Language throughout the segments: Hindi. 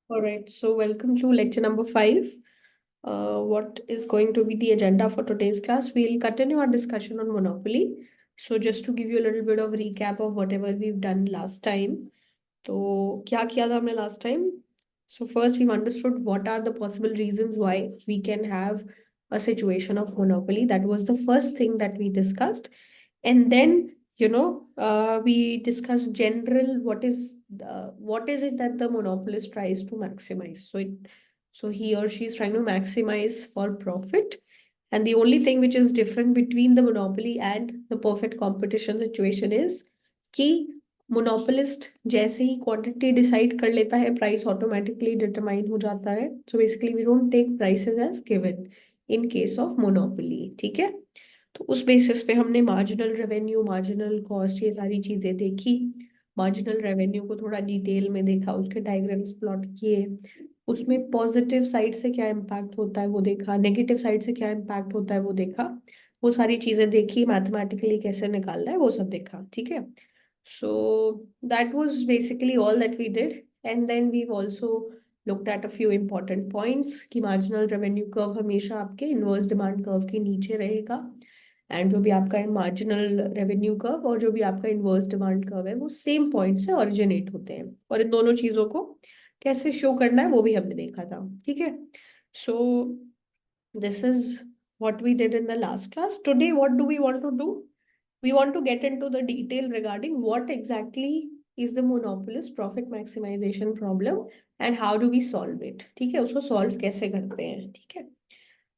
All right, so welcome to lecture number 5. What is going to be the agenda for today's class? We'll continue our discussion on monopoly. So just to give you a little bit of recap of whatever we've done last time. तो क्या किया था हमने last time? So first we've understood what are the possible reasons why we can have a situation of monopoly. That was the first thing that we discussed. And then we discussed general what is it that the monopolist tries to maximize. So he or she is trying to maximize for profit, and the only thing which is different between the monopoly and the perfect competition situation is कि मोनोपोलिस्ट जैसे ही क्वांटिटी डिसाइड कर लेता है प्राइस ऑटोमेटिकली डिटरमाइन हो जाता है. So basically we don't take prices as given in case of monopoly. ठीक है. तो उस बेसिस पे हमने मार्जिनल रेवेन्यू, मार्जिनल कॉस्ट, ये सारी चीजें देखी. मार्जिनल रेवेन्यू को थोड़ा डिटेल में देखा, उसके डायग्राम्स प्लॉट किए, उसमें पॉजिटिव साइड से क्या इम्पैक्ट होता है वो देखा, नेगेटिव साइड से क्या इम्पैक्ट होता है वो देखा. वो सारी चीजें देखी, मैथमेटिकली कैसे निकालना है वो सब देखा. ठीक है. So that was basically all that we did. And then we also looked at a few important points कि मार्जिनल रेवेन्यू कर्व हमेशा आपके इनवर्स डिमांड कर्व के नीचे रहेगा, एंड जो भी आपका मार्जिनल रेवेन्यू कर्व और जो भी आपका इनवर्स डिमांड कर्व है वो सेम पॉइंट से ओरिजिनेट होते हैं, और इन दोनों चीजों को कैसे शो करना है वो भी हमने देखा था. ठीक है. सो this is what we did in the last class. Today what do we want to do? We want to get into the detail regarding what exactly is the monopolist profit maximization problem and how do we solve it. ठीक है. उसको सॉल्व कैसे करते हैं. ठीक है.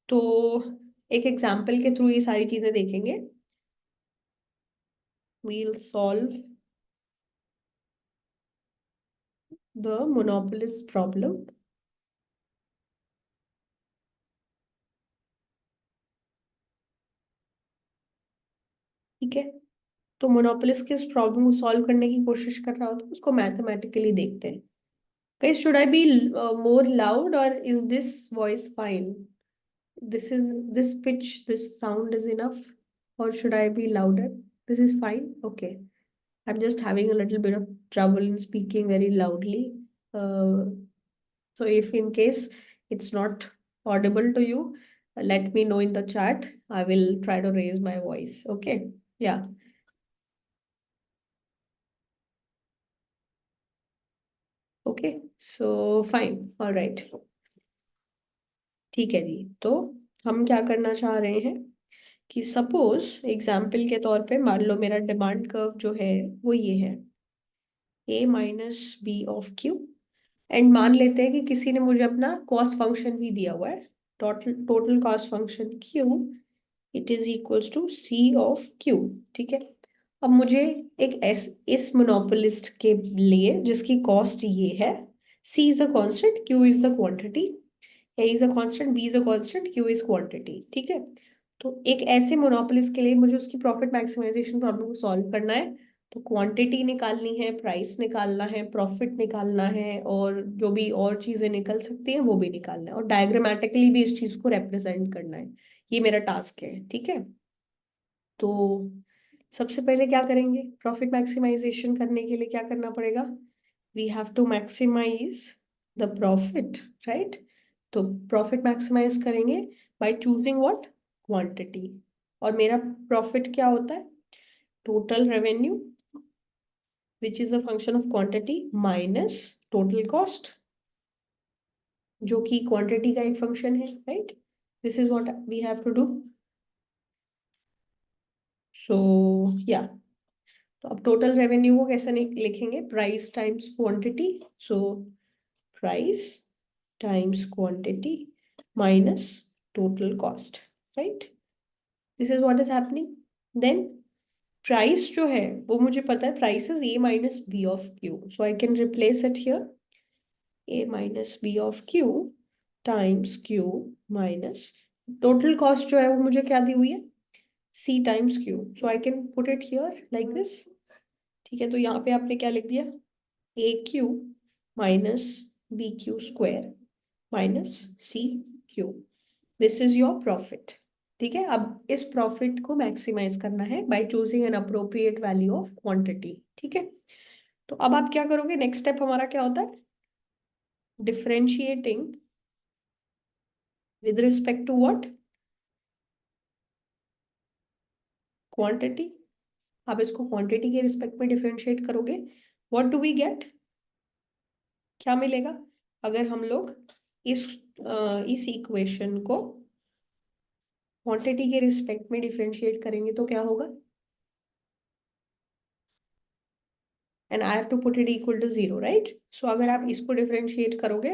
तो एक एग्जाम्पल के थ्रू ये सारी चीजें देखेंगे. We'll solve the monopolist problem. ठीक है. तो मोनोपोलिस्ट किस प्रॉब्लम को सॉल्व करने की कोशिश कर रहा होता है उसको मैथमेटिकली देखते हैं. Guys, should I be more loud or is this voice fine? This pitch, this sound is enough, or should I be louder? This is fine. Okay. I'm just having a little bit of trouble in speaking very loudly. Uh, so if in case it's not audible to you, let me know in the chat. I will try to raise my voice. Okay. Yeah. Okay. So fine. All right. ठीक है जी. तो हम क्या करना चाह रहे हैं कि सपोज एग्जाम्पल के तौर पे मान लो मेरा डिमांड कर्व जो है वो ये है a minus b of q. And मान लेते हैं कि किसी ने मुझे अपना कॉस्ट फंक्शन भी दिया हुआ है, total total cost function q it is equals to c of q. ठीक है. अब मुझे एक इस मोनोपोलिस्ट के लिए जिसकी कॉस्ट ये है, c is a constant, q is the quantity, a is a constant, b is a constant, q is quantity. ठीक है. तो एक ऐसे मोनोपोलिस्ट के लिए मुझे उसकी प्रॉफिट मैक्सिमाइजेशन प्रॉब्लम को सॉल्व करना है. तो क्वांटिटी निकालनी है, प्राइस निकालना है, प्रॉफिट निकालना है, और जो भी और चीजें निकल सकती हैं वो भी निकालना है, और डायग्रामेटिकली भी इस चीज को रिप्रेजेंट करना है. ये मेरा टास्क है. ठीक है. तो सबसे पहले क्या करेंगे, प्रॉफिट मैक्सिमाइजेशन करने के लिए क्या करना पड़ेगा, we have to maximise the profit, right. तो प्रॉफिट मैक्सिमाइज करेंगे बाय चूजिंग व्हाट, क्वांटिटी. और मेरा प्रॉफिट क्या होता है, total revenue which is a function of quantity minus total cost जो कि क्वांटिटी का एक फंक्शन है, right. This is what we have to do. So yeah, तो अब टोटल रेवेन्यू को कैसे लिखेंगे, price times quantity. So price times quantity minus total cost, right. This is what is happening. Then price जो है वो मुझे पता है, price is a minus b of q. So I can replace it here, a minus b of q times q minus total cost जो है वो मुझे क्या दी हुई है, c times q. So I can put it here like this. ठीक है. तो यहाँ पे आपने क्या लिख दिया, a q minus B q square minus c q. This is your profit. ठीक है. अब इस प्रॉफिट को मैक्सिमाइज करना है by choosing an appropriate value of quantity. ठीक है. तो अब आप क्या करोगे, नेक्स्ट स्टेप हमारा क्या होता है, differentiating with respect to what? Quantity. आप इसको क्वांटिटी के रिस्पेक्ट में डिफरेंशिएट करोगे, व्हाट डू वी गेट? क्या मिलेगा अगर हम लोग इस इस इक्वेशन को क्वांटिटी के रिस्पेक्ट में डिफरेंशिएट करेंगे तो क्या होगा? And I have to put it equal to 0, right? So अगर आप इसको डिफरेंशिएट करोगे,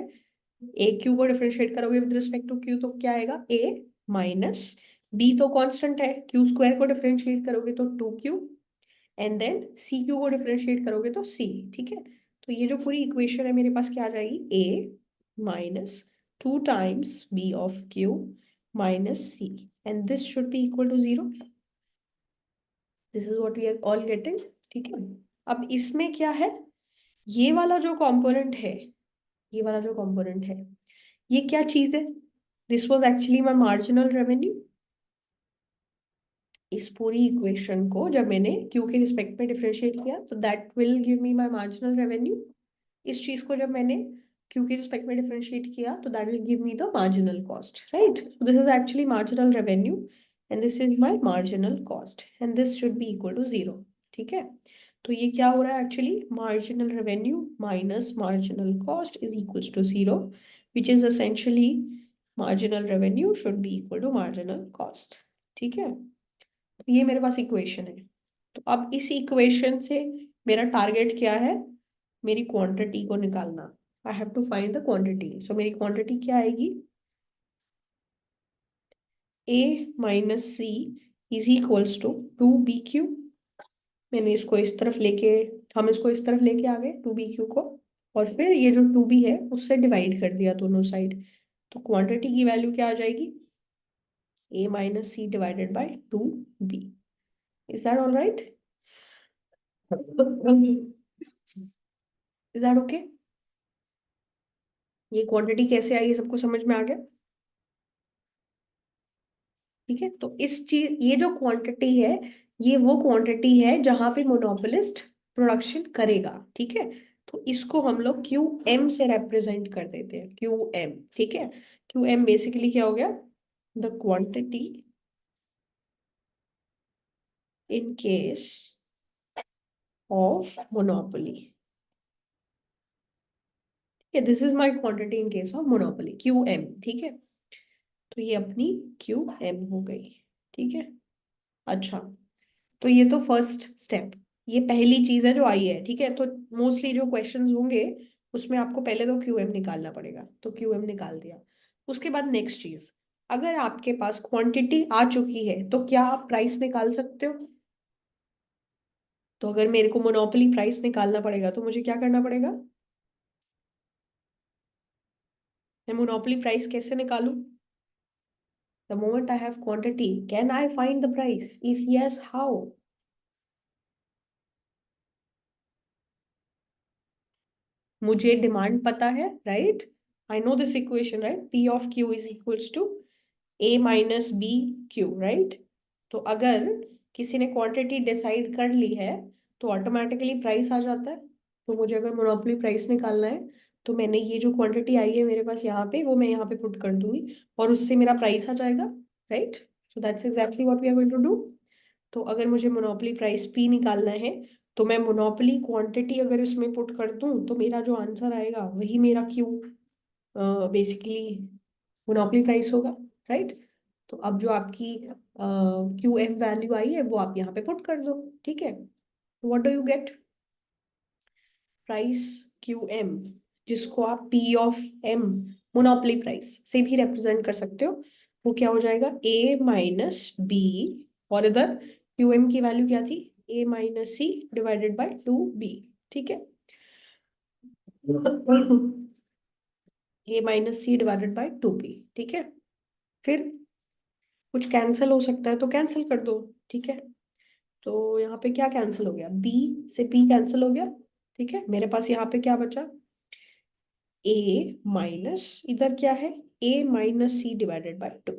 ए क्यू को डिफरेंशिएट करोगे विद रिस्पेक्ट टू क्यू, तो क्या आएगा? ए माइनस बी तो कांस्टेंट है, क्यू स्क्वायर को डिफरेंशिएट करोगे तो 2q, and then C Q को डिफरेंशिएट करोगे तो सी। ठीक है, तो ये जो पूरी इक्वेशन है मेरे पास क्या आ जाएगी? A minus 2 times B of Q minus C, and this should be equal to 0। This is what we are all getting. ठीक है, अब इसमें क्या है? ये वाला जो कंपोनेंट है, ये वाला जो कंपोनेंट है, ये क्या चीज है? This was actually my marginal revenue. इस पूरी इक्वेशन को जब मैंने क्यू के रिस्पेक्ट में डिफरेंशिएट किया तो that will give me my marginal revenue. इस चीज को जब मैंने क्यू के रिस्पेक्ट में डिफरेंशिएट किया तो that will give me the marginal cost, right? So this is actually marginal revenue and this is my marginal cost and this should be equal to 0। ठीक है, तो ये क्या हो रहा है actually? Marginal revenue minus marginal cost is equals to 0, which is essentially marginal revenue should be equal to marginal cost. ठीक है, तो ये मेरे पास इक्वेशन है। तो अब इस इक्वेशन से मेरा टारगेट क्या है? मेरी क्वांटिटी को निकालना। I have to find the quantity. So मेरी क्वांटिटी क्या आएगी? A minus C is equals to 2bq। मैंने इसको इस तरफ लेके, हम इसको इस तरफ लेके आ गए 2bq को, और फिर ये जो 2b है उससे डिवाइड कर दिया दोनों साइड। तो क्वांटिटी की वैल्यू क्या आ जाएगी? a minus C divided by 2b। Is that all right? Is that okay? ये क्वांटिटी कैसे आई, ये सबको समझ में आ गया? ठीक है, तो इस चीज, ये जो क्वांटिटी है, ये वो क्वांटिटी है जहां पे मोनोपोलिस्ट प्रोडक्शन करेगा। ठीक है, तो इसको हम लोग क्यू एम से रिप्रेजेंट कर देते हैं, क्यू एम। ठीक है, क्यू एम बेसिकली क्या हो गया? The quantity in case of monopoly. This is my quantity in case of monopoly, q m. ठीक है, तो ये अपनी क्यू एम हो गई। ठीक है, अच्छा, तो ये तो फर्स्ट स्टेप, ये पहली चीज है जो आई है। ठीक है, तो मोस्टली जो क्वेश्चंस होंगे उसमें आपको पहले तो क्यू एम निकालना पड़ेगा, तो क्यू एम निकाल दिया। उसके बाद नेक्स्ट चीज, अगर आपके पास क्वांटिटी आ चुकी है तो क्या आप प्राइस निकाल सकते हो? तो अगर मेरे को मोनोपोली प्राइस निकालना पड़ेगा तो मुझे क्या करना पड़ेगा? मैं मोनोपोली प्राइस कैसे निकालूं? The moment I have quantity, can I find the price? If yes, how? मुझे डिमांड पता है, right? I know this equation, right? P of q is equals to A minus B q, right? तो अगर किसी ने क्वांटिटी डिसाइड कर ली है तो ऑटोमेटिकली प्राइस आ जाता है। तो मुझे अगर मोनोपोली प्राइस निकालना है तो मैंने ये जो क्वांटिटी आई है मेरे पास यहाँ पे, वो मैं यहाँ पे पुट कर दूंगी और उससे मेरा प्राइस आ जाएगा, right? So that's exactly what we are going to do. तो अगर मुझे मोनोपोली प्राइस पी निकालना है तो मैं मोनोपोली क्वांटिटी अगर इसमें पुट कर दूं तो मेरा जो आंसर आएगा वही मेरा क्यू बेसिकली मोनोपोली प्राइस होगा, राइट? तो अब जो आपकी क्यू एम वैल्यू आई है वो आप यहाँ पे पुट कर दो। ठीक है, what do you get? Price q m, जिसको आप p of m monopoly price से भी रिप्रेजेंट कर सकते हो, वो क्या हो जाएगा? ए माइनस बी, और इधर क्यू एम की वैल्यू क्या थी? A minus C divided by 2b। ठीक है, A minus C divided by 2b। ठीक है, फिर कुछ कैंसिल हो सकता है तो कैंसिल कर दो। ठीक है, तो यहाँ पे क्या कैंसिल हो गया? b से p कैंसिल हो गया। ठीक है, मेरे पास यहाँ पे क्या बचा? a माइनस, इधर क्या है? a minus C divided by 2,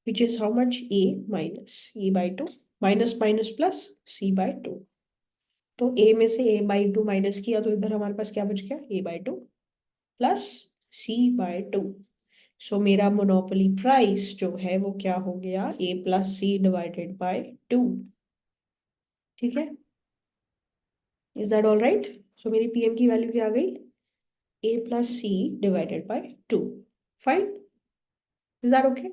which is how much? a minus e by 2, minus minus plus c by 2। तो a में से a बाई 2 माइनस किया तो इधर हमारे पास क्या बच गया? a by 2। Plus C/2। सो मेरा मोनोपोली प्राइस जो है वो क्या हो गया, A+C/2। ठीक है, इज दैट ऑल राइट? सो मेरी PM की वैल्यू क्या आ गई, A+C/2। Fine, is that okay?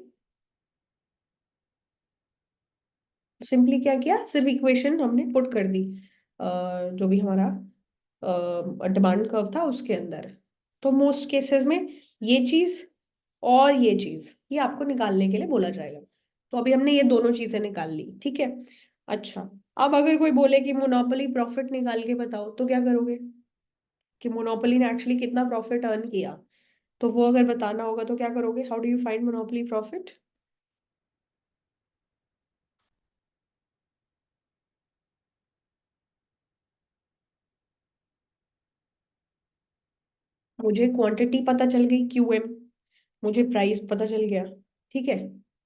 Simply क्या किया, सिर्फ इक्वेशन हमने पुट कर दी जो भी हमारा डिमांड कर्व था उसके अंदर। तो मोस्ट केसेस में ये चीज और ये चीज ये आपको निकालने के लिए बोला जाएगा। तो अभी हमने ये दोनों चीजें निकाल ली, ठीक है। अच्छा, अब अगर कोई बोले कि मोनोपोली प्रॉफिट निकाल के बताओ, तो क्या करोगे, कि मोनोपोली ने एक्चुअली कितना प्रॉफिट अर्न किया, तो वो अगर बताना होगा तो क्या करोगे, how do you find monopoly profit? मुझे क्वांटिटी पता चल गई QM, मुझे प्राइस पता चल गया, ठीक है,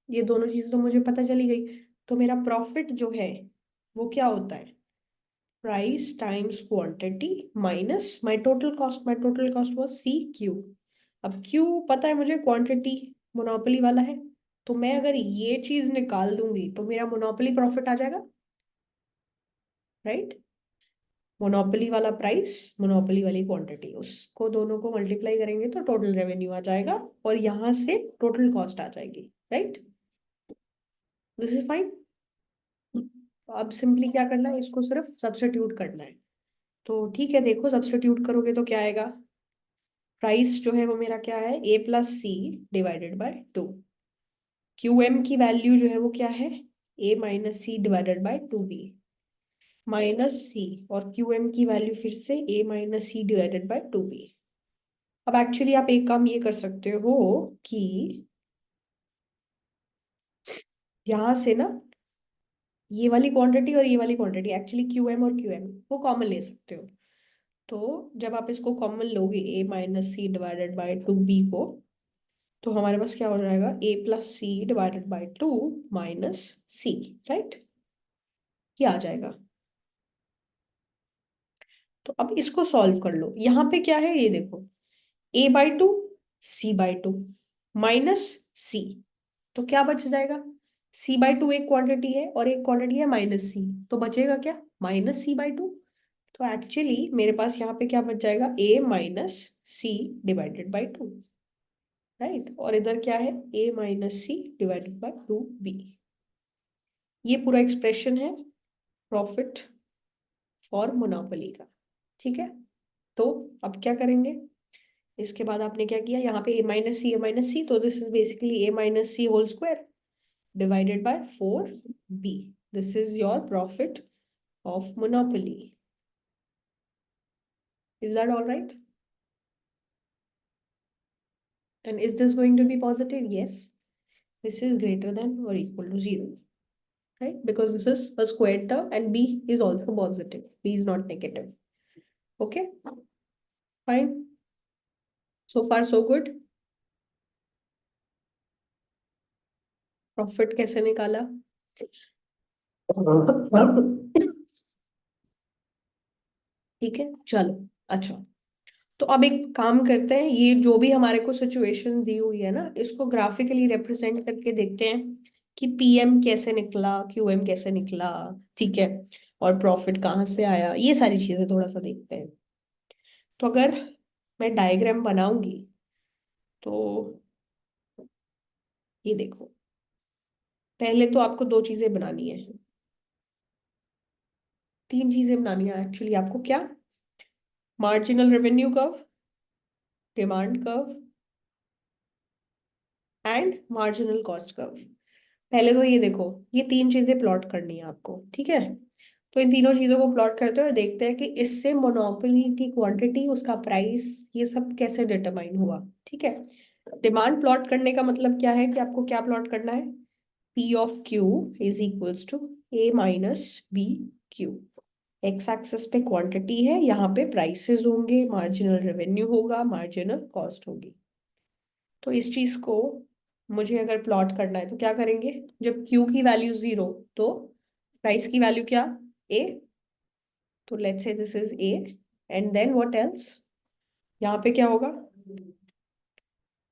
ये दोनों चीजें तो मुझे पता चली गई। तो मेरा प्रॉफिट जो है वो क्या होता है, price times quantity minus my total cost was CQ। अब Q पता है मुझे, क्वांटिटी मोनोपोली वाला है। तो मैं अगर ये चीज निकाल दूंगी तो मेरा मोनोपोली प्रॉफिट आ जाएगा, राइट? मोनोपोली वाला प्राइस, मोनोपोली वाली क्वांटिटी, उसको दोनों को मल्टीप्लाई करेंगे तो टोटल रेवेन्यू आ जाएगा, और यहां से टोटल कॉस्ट आ जाएगी, राइट? This is fine. अब सिंपली क्या करना है, इसको सिर्फ सब्स्टिट्यूट करना है। तो ठीक है, देखो सब्स्टिट्यूट करोगे तो क्या आएगा, प्राइस जो है वो मेरा क्या है, A+C/2। QM की वैल्यू जो है वो क्या है, A-C/2B माइनस C, और QM की वैल्यू फिर से A-C/2B। अब एक्चुअली आप एक काम ये कर सकते हो कि यहाँ से ना ये वाली क्वांटिटी और ये वाली क्वांटिटी, एक्चुअली QM और QM वो कॉमन ले सकते हो। तो जब आप इसको कॉमन लोगे A-C/2B को, तो हमारे पास क्या हो जाएगा, A+C/2 माइनस C, राइट? ये आ जाएगा। तो अब इसको सॉल्व कर लो, यहाँ पे क्या है ये देखो, A/2 C/2 माइनस C। तो क्या बच जाएगा, C/2 एक क्वांटिटी है और एक क्वांटिटी है -C, तो बचेगा क्या, -C/2। तो एक्चुअली मेरे पास यहाँ पे क्या बच जाएगा, A-C/2, राइट? और इधर क्या है, A-C/2B। ये पूरा एक्सप्रेशन है प्रॉफिट फॉर मोनोपोली का, ठीक है। तो अब क्या करेंगे, इसके बाद आपने क्या किया, यहाँ पे A-C तो this is basically A-C whole square divided by 4B। This is your profit of monopoly. Is that all right? And is this going to be positive? Yes, this is greater than or equal to 0, right? Because this is a square term and B is also positive. B is not negative. Okay, fine. So far so good. Profit कैसे निकाला? ठीक है, चलो। अच्छा, तो अब एक काम करते हैं, ये जो भी हमारे को सिचुएशन दी हुई है ना, इसको ग्राफिकली रिप्रेजेंट करके देखते हैं कि PM कैसे निकला, QM कैसे निकला, ठीक है, और प्रॉफिट कहाँ से आया, ये सारी चीजें थोड़ा सा देखते हैं। तो अगर मैं डायग्राम बनाऊंगी तो ये देखो, पहले तो आपको दो चीजें बनानी है, तीन चीजें बनानी है एक्चुअली आपको, क्या, marginal revenue curve, demand curve and marginal cost curve. पहले तो ये देखो, ये तीन चीजें प्लॉट करनी है आपको, ठीक है। तो इन तीनों चीजों को प्लॉट करते हैं और देखते हैं कि इससे मोनोपोली की क्वांटिटी, उसका प्राइस, ये सब कैसे डिटरमाइन हुआ, ठीक है। डिमांड प्लॉट करने का मतलब क्या है, कि आपको क्या प्लॉट करना है, P(Q) is equals to A-B(Q). X axis पे क्वांटिटी है, यहाँ पे प्राइसेस होंगे, मार्जिनल रेवेन्यू होगा, मार्जिनल कॉस्ट होगी। तो इस चीज को मुझे अगर प्लॉट करना है तो क्या करेंगे, जब Q की वैल्यू 0, तो प्राइस की वैल्यू क्या, A। तो let's say this is A, and then what else, यहाँ पे क्या होगा?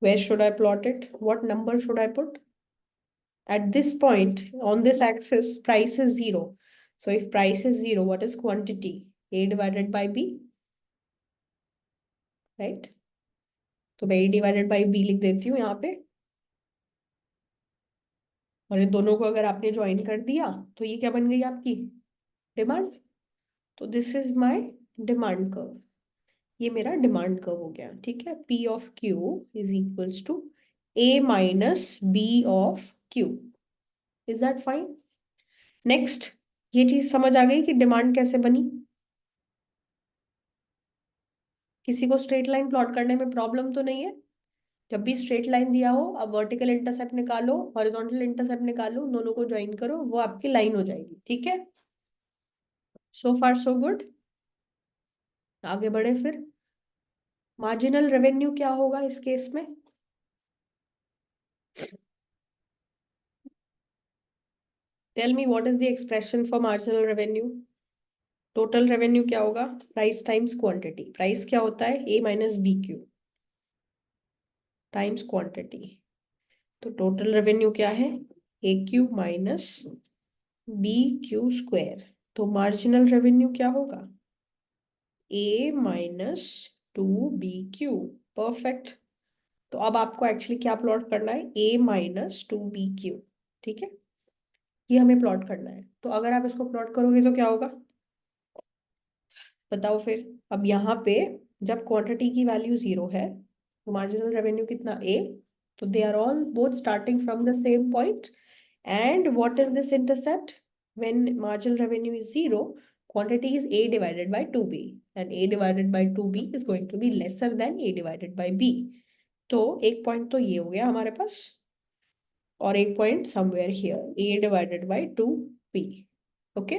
Where should I plot it? What number should I put? At this point, on this axis, price is zero. So if price is zero, what is quantity? A divided by B, right? तो मैं A divided by B लिख देती हूँ यहाँ पे, और इन दोनों को अगर आपने ज्वाइन कर दिया तो ये क्या बन गई आपकी डिमांड। तो this is my demand curve. ये मेरा डिमांड कर्व हो गया, ठीक है। P of Q is equals to A minus B of Q। Is that fine? Next, ये चीज समझ आ गई कि डिमांड कैसे बनी। किसी को स्ट्रेट लाइन प्लॉट करने में प्रॉब्लम तो नहीं है? जब भी स्ट्रेट लाइन दिया हो, अब वर्टिकल इंटरसेप्ट निकालो, हॉरिजॉन्टल इंटरसेप्ट निकालो, उन दोनों को ज्वाइन करो, वो आपकी लाइन हो जाएगी, ठीक है। सो फार सो गुड। आगे बढ़े फिर। मार्जिनल रेवेन्यू क्या होगा इस केस में? Tell me what is the expression for marginal revenue. Total revenue क्या होगा? Price times quantity. प्राइस क्या होता है? A minus B q times quantity. तो टोटल रेवेन्यू क्या है? A q minus B q square. तो मार्जिनल रेवेन्यू क्या होगा? A minus two b q. Perfect. तो अब आपको एक्चुअली क्या प्लॉट करना है? A minus two b q, ठीक है। ये हमें प्लॉट करना है। तो अगर आप इसको प्लॉट करोगे तो क्या होगा बताओ फिर। अब यहाँ पे जब क्वांटिटी की वैल्यू जीरो है तो मार्जिनल रेवेन्यू कितना? A। तो they are all both starting from the same point. And what is this intercept? When marginal revenue is zero, quantity is A divided by 2B, and A divided by 2B is going to be lesser than A divided by B। तो एक पॉइंट तो ये हो गया हमारे पास, और एक point somewhere here A divided by 2B। Okay,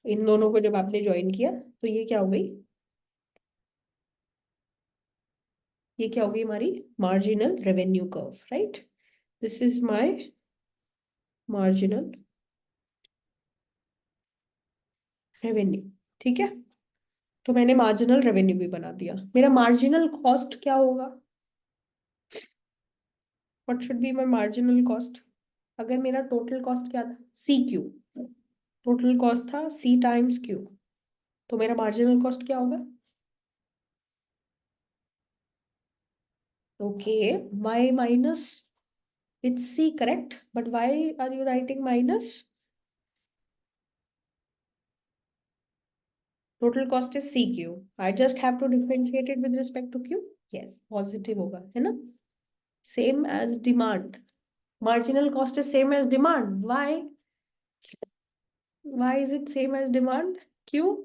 इन दोनों को जब आपने ज्वाइन किया तो ये क्या हो गई? ये क्या हो गई हमारी marginal revenue curve, right. This is my marginal revenue, ठीक है। तो मैंने मार्जिनल रेवेन्यू भी बना दिया। मेरा मार्जिनल कॉस्ट क्या होगा? What should be my marginal cost? अगर मेरा टोटल कॉस्ट क्या था? C q. टोटल कॉस्ट था C टाइम्स क्यू। तो मेरा मार्जिनल कॉस्ट क्या होगा? Okay, my minus, it's C, correct? But why are you writing minus? Total cost is CQ. I just have to differentiate it with respect to Q. Yes, positive होगा, है ना? Same as demand. Marginal cost is same as demand. Why? Why is it same as demand? Q?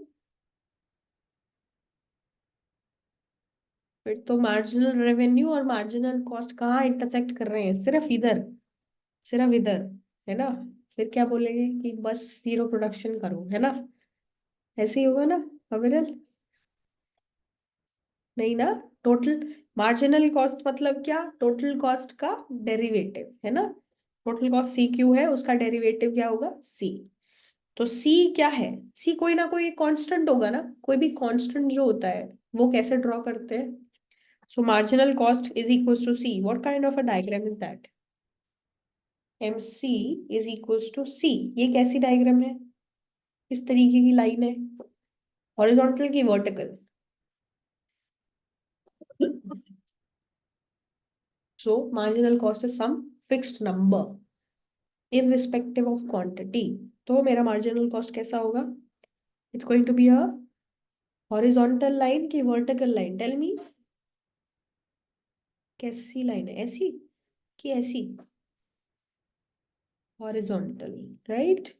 फिर तो मार्जिनल रेवेन्यू और मार्जिनल कॉस्ट कहाँ इंटरसेक्ट कर रहे हैं? सिर्फ इधर, सिर्फ इधर, है ना। फिर क्या बोलेंगे कि बस जीरो प्रोडक्शन करो, है ना। ऐसे ही होगा ना अविरल? नहीं ना। टोटल मार्जिनल कॉस्ट मतलब क्या? टोटल कॉस्ट का डेरिवेटिव, है ना। टोटल कॉस्ट सी क्यू है, उसका डेरिवेटिव क्या होगा? सी। तो सी क्या है? सी कोई ना कोई कांस्टेंट होगा ना। कोई भी कांस्टेंट जो होता है वो कैसे ड्रॉ करते हैं? So marginal cost is equals to C. What kind of a diagram is that? M C is equals to C. ये कैसी डायग्राम है? इस तरीके की लाइन है? हॉरिजॉन्टल की vertical? So marginal cost is some fixed number irrespective of quantity। तो मेरा मार्जिनल कॉस्ट कैसा होगा? It's going to be a horizontal line की वर्टिकल लाइन? टेल मी, कैसी लाइन है? ऐसी कि ऐसी? Horizontal, right.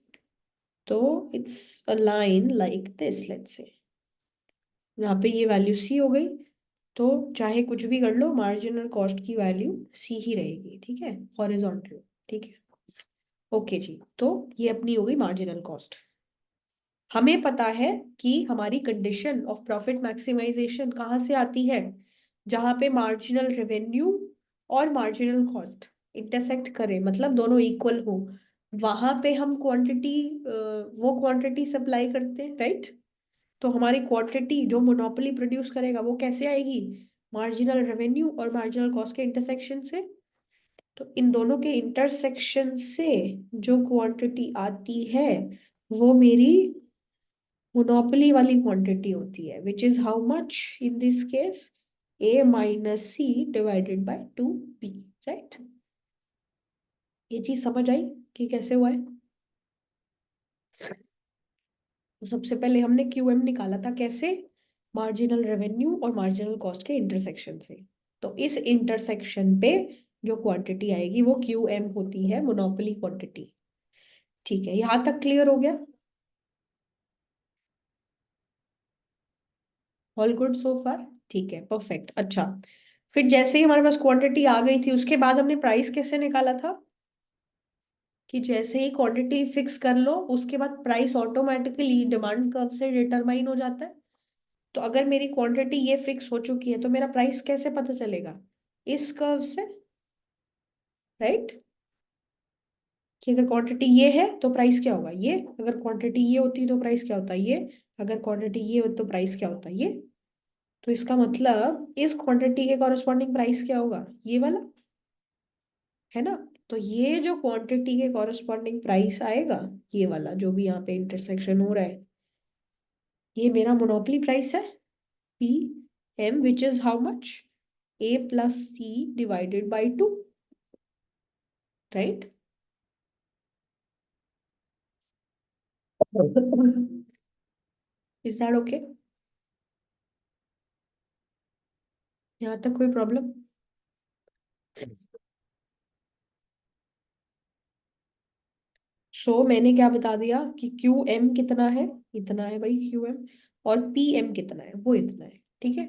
तो it's a line like this, let's say. यहाँ पे ये वैल्यू सी हो गई। तो चाहे कुछ भी कर लो, मार्जिनल कॉस्ट की वैल्यू सी ही रहेगी, ठीक है, हॉरिजॉन्टल, ठीक है। ओके जी, तो ये अपनी हो गई मार्जिनल कॉस्ट। हमें पता है कि हमारी कंडीशन ऑफ प्रॉफिट मैक्सिमाइजेशन कहाँ से आती है? जहां पे मार्जिनल रेवेन्यू और मार्जिनल कॉस्ट इंटरसेक्ट करें, मतलब दोनों इक्वल हो, वहां पे हम क्वांटिटी वो क्वांटिटी सप्लाई करते हैं, राइट। तो हमारी क्वांटिटी जो मोनोपोली प्रोड्यूस करेगा वो कैसे आएगी? मार्जिनल रेवेन्यू और मार्जिनल कॉस्ट के इंटरसेक्शन से। तो इन दोनों के इंटरसेक्शन से जो क्वांटिटी आती है वो मेरी मोनोपोली वाली क्वांटिटी होती है, which is how much in this case? A minus C divided by 2B, right? ये चीज समझ आई कि कैसे हुआ है? तो सबसे पहले हमने QM निकाला था, कैसे? मार्जिनल रेवेन्यू और मार्जिनल कॉस्ट के इंटरसेक्शन से। तो इस इंटरसेक्शन पे जो क्वांटिटी आएगी वो QM होती है, मोनोपोली क्वांटिटी। ठीक है, यहां तक क्लियर हो गया? ऑल गुड सो फार? ठीक है, परफेक्ट। अच्छा, फिर जैसे ही हमारे पास क्वांटिटी आ गई थी उसके बाद हमने प्राइस कैसे निकाला था? कि जैसे ही क्वांटिटी फिक्स कर लो उसके बाद प्राइस ऑटोमेटिकली डिमांड कर्व से डिटरमाइन हो जाता है। तो अगर मेरी क्वांटिटी ये फिक्स हो चुकी है तो मेरा प्राइस कैसे पता चलेगा? इस कर्व से, राइट? कि अगर क्वांटिटी ये है तो प्राइस क्या होगा ये, अगर क्वांटिटी ये होती है तो प्राइस क्या होता है ये, अगर क्वांटिटी ये हो तो प्राइस क्या होता है ये। तो इसका मतलब इस क्वांटिटी के कॉरस्पॉन्डिंग प्राइस क्या होगा? ये वाला, है ना? तो ये जो क्वांटिटी के कॉरस्पॉन्डिंग प्राइस आएगा, ये वाला जो भी यहाँ पे इंटरसेक्शन हो रहा है, ये मेरा मोनोपोली प्राइस है, PM, which is how much? A+C divided by 2, right? Is that okay? यहाँ तक कोई प्रॉब्लम? सो मैंने क्या बता दिया कि QM कितना है? इतना है भाई QM। और PM कितना है? वो इतना है, ठीक है।